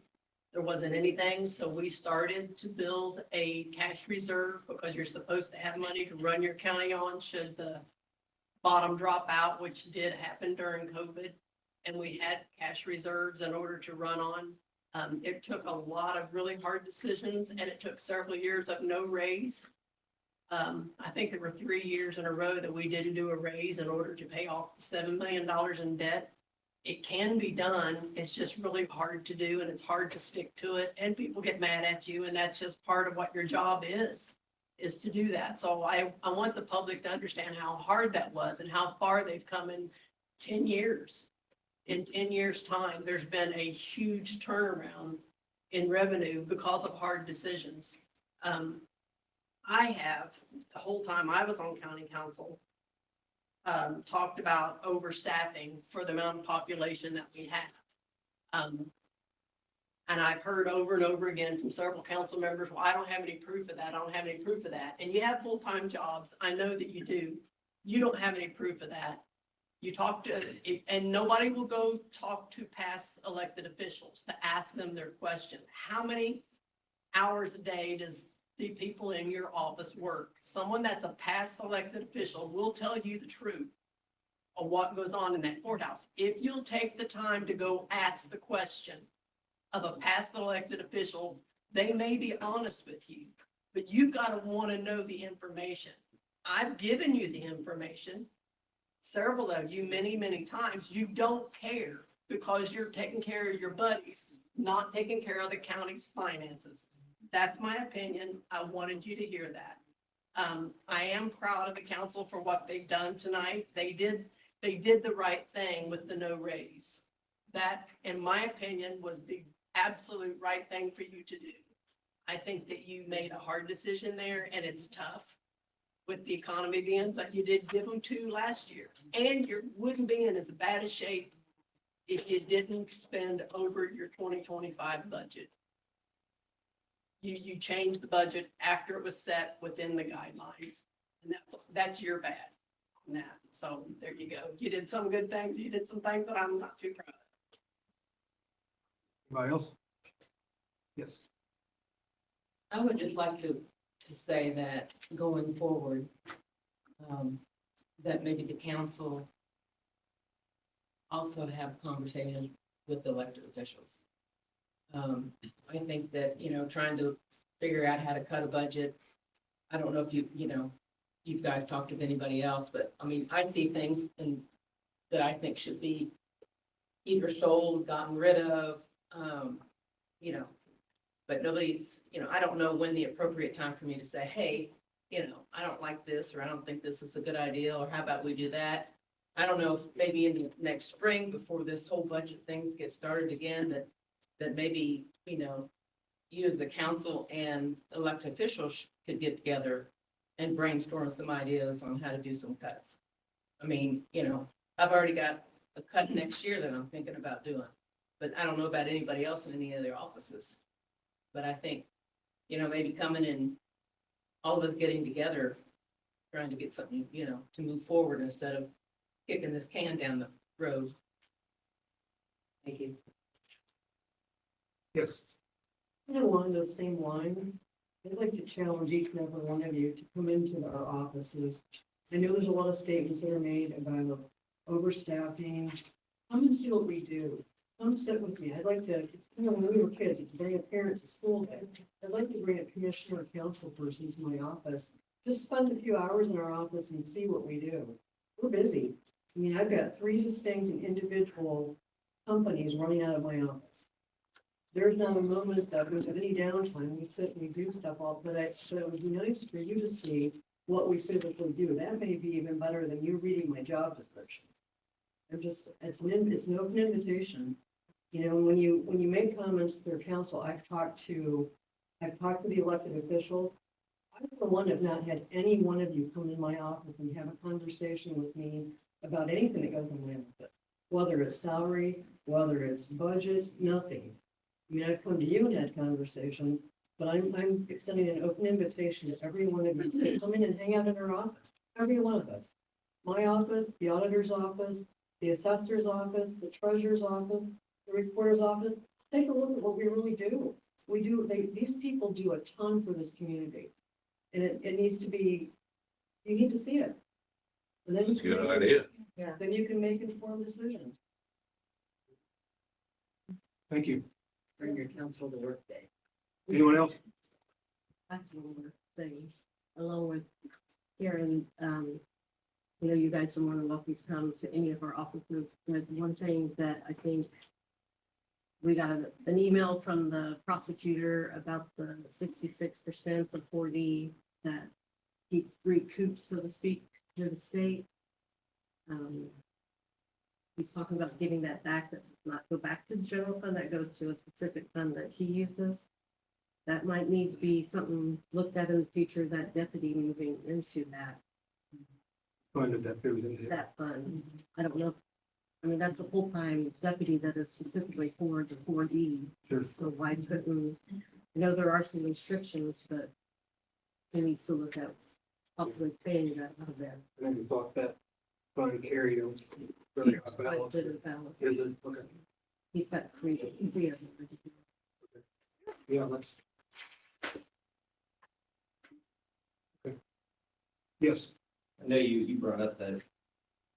There wasn't anything, so we started to build a cash reserve, because you're supposed to have money to run your county on should the bottom drop out, which did happen during COVID. And we had cash reserves in order to run on. It took a lot of really hard decisions, and it took several years of no raise. I think there were 3 years in a row that we didn't do a raise in order to pay off $7 million in debt. It can be done. It's just really hard to do, and it's hard to stick to it, and people get mad at you, and that's just part of what your job is to do that. So I want the public to understand how hard that was and how far they've come in 10 years. In 10 years' time, there's been a huge turnaround in revenue because of hard decisions. I have, the whole time I was on county council, talked about overstaffing for the amount of population that we have. And I've heard over and over again from several council members, well, I don't have any proof of that. I don't have any proof of that. And you have full-time jobs. I know that you do. You don't have any proof of that. You talk to, and nobody will go talk to past elected officials to ask them their question. How many hours a day does the people in your office work? Someone that's a past elected official will tell you the truth of what goes on in that courthouse. If you'll take the time to go ask the question of a past elected official, they may be honest with you, but you've got to want to know the information. I've given you the information, several of you, many, many times. You don't care because you're taking care of your buddies, not taking care of the county's finances. That's my opinion. I wanted you to hear that. I am proud of the council for what they've done tonight. They did the right thing with the no raise. That, in my opinion, was the absolute right thing for you to do. I think that you made a hard decision there, and it's tough with the economy being, but you did give them 2 last year. And you wouldn't be in as bad a shape if you didn't spend over your 2025 budget. You changed the budget after it was set within the guidelines, and that's your bad. Nah, so there you go. You did some good things. You did some things that I'm not too proud of. Anybody else? Yes. I would just like to say that going forward, that maybe the council also have conversations with the elected officials. I think that, trying to figure out how to cut a budget, I don't know if you guys talked with anybody else, but I mean, I see things that I think should be either sold, gotten rid of, but nobody's, I don't know when the appropriate time for me to say, hey, I don't like this, or I don't think this is a good idea, or how about we do that? I don't know if maybe in the next spring, before this whole budget things get started again, that maybe, you as a council and elected officials could get together and brainstorm some ideas on how to do some cuts. I mean, I've already got a cut next year that I'm thinking about doing, but I don't know about anybody else in any of their offices. But I think, maybe coming and all of us getting together, trying to get something, to move forward instead of kicking this can down the road. Thank you. Yes. Along those same lines, I'd like to challenge each and every one of you to come into our offices. I know there's a lot of statements that are made about overstaffing. Come and see what we do. Come sit with me. I'd like to, when we were kids, it's bring a parent to school day. I'd like to bring a commissioner or council person to my office. Just spend a few hours in our office and see what we do. We're busy. I mean, I've got 3 distinct and individual companies running out of my office. There's not a moment that there's any downtime. We sit and we do stuff all, but it would be nice for you to see what we physically do. That may be even better than you reading my job description. It's an open invitation. You know, when you make comments to their council, I've talked to the elected officials. I'm the one have not had any one of you come in my office and have a conversation with me about anything that goes in my office. Whether it's salary, whether it's budgets, nothing. I mean, I've come to you and had conversations, but I'm extending an open invitation to every one of you to come in and hang out in our office, every one of us. My office, the auditor's office, the assessor's office, the treasurer's office, the recorder's office. Take a look at what we really do. These people do a ton for this community. And it needs to be, you need to see it. And then you That's a good can- idea. Yeah, then you can make informed decisions. Thank you. Bring your council to work day. Anyone else? That's one more thing, along with Karen, you know, you guys are more than welcome to come to any of our offices. But one thing that I think we got an email from the prosecutor about the 66% of 4D that he recoups, so to speak, to the state. He's talking about giving that back, that does not go back to the general fund, that goes to a specific fund that he uses. That might need to be something looked at in the future, that deputy moving into Funded that goes into it. that fund. I don't know. I mean, that's a full-time deputy that is specifically for the 4D. Sure. So why couldn't, I know there are some restrictions, but he needs to look at possibly paying that out of there. I never thought that fund carried a really high Quite a balance. bit of balance. Is it? Okay. He's got three of them. Yeah, let's. Okay. Yes, I know you brought up that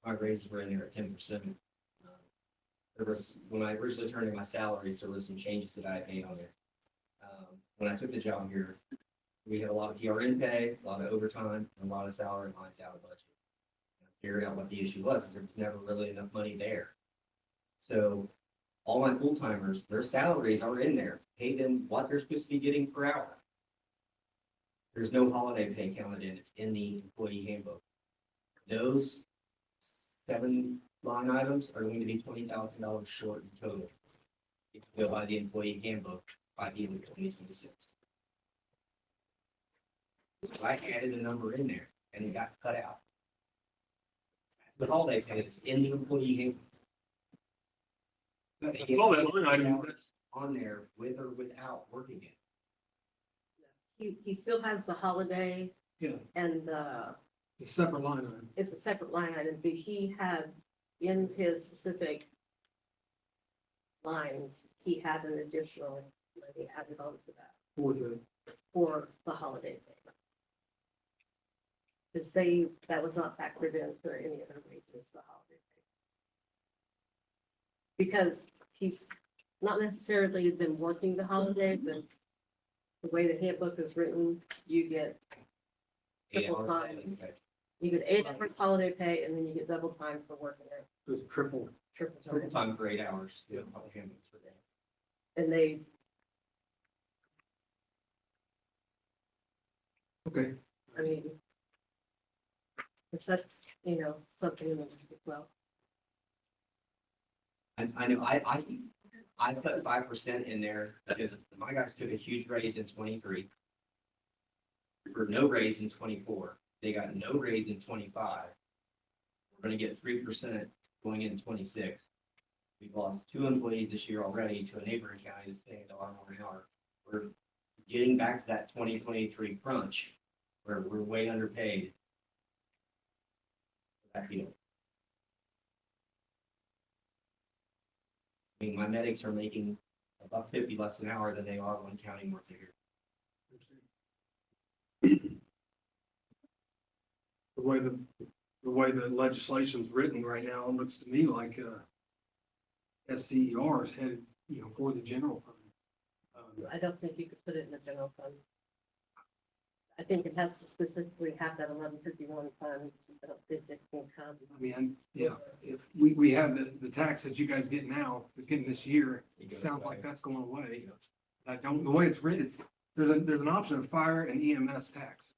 my raises were in there at 10%. There was, when I originally turned in my salaries, there was some changes that I had made on there. When I took the job here, we had a lot of PRN pay, a lot of overtime, and a lot of salary lines out of budget. I figured out what the issue was, is there was never really enough money there. So all my full timers, their salaries are in there, pay them what they're supposed to be getting per hour. There's no holiday pay counted in, it's in the employee handbook. Those 7 line items are going to be $20,000 short in total. If you go by the employee handbook by the end of 2026. So I added a number in there and it got cut out. The holiday pay is in the employee handbook. that's all that line item. On there with or without working it. He still has the holiday Yeah, and it's a separate line item. it's a separate line item, but he had in his specific lines, he had an additional money added on to that for the holiday pay. Because that was not factored in for any of their wages, the holiday pay. Because he's not necessarily been working the holiday, but the way the handbook is written, you get 8 triple hours time. a day. Okay. You get 8 hours holiday pay, and then you get double time for working it, It's triple. triple Triple time. time for 8 hours. Yeah. Public handbooks for that. And they, Okay. I mean, if that's, you know, something in as well. I know, I put 5% in there because my guys took a huge raise in 23. For no raise in 24. They got no raise in 25. We're gonna get 3% going into 26. We've lost 2 employees this year already to a neighboring county that's paying $1 more an hour. We're getting back to that 2023 crunch where we're way underpaid. That deal. I mean, my medics are making $1.50 less an hour than they are one county north of here. The way the legislation's written right now, it looks to me like, SCER is headed, for the general fund. I don't think you could put it in the general fund. I think it has to specifically have that 1151 fund. I don't think it can come. I mean, yeah, if we have the tax that you guys get now, getting this year, it sounds like that's going away. The way it's written, there's an option of fire and EMS tax.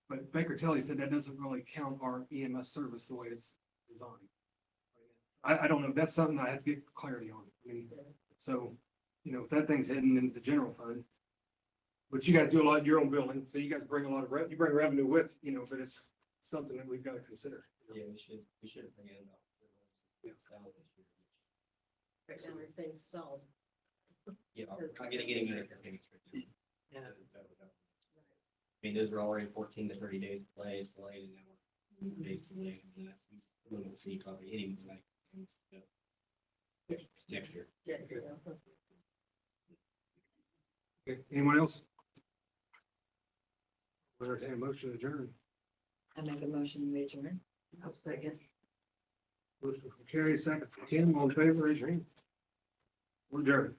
But Baker Tilly said that doesn't really count our EMS service the way it's designed. I don't know, that's something I have to get clarity on. I mean, so, you know, if that thing's hidden in the general fund, but you guys do a lot of your own billing, so you guys bring a lot of you bring revenue with, you know, but it's something that we've got to consider. Yeah, we should bring in about 6,000 this year. Right now, everything's stalled. Yeah, we're not getting any Medicare payments right now. Yeah. I mean, those were already 14 to 30 days delayed, and now we're days delayed, and that's, we will see probably hitting like next year. Yeah. Okay, anyone else? Entertain a motion to adjourn. I make a motion to adjourn. I'll second. Motion from Carrie, second from Kim, all in favor, raise your hand. We're adjourned.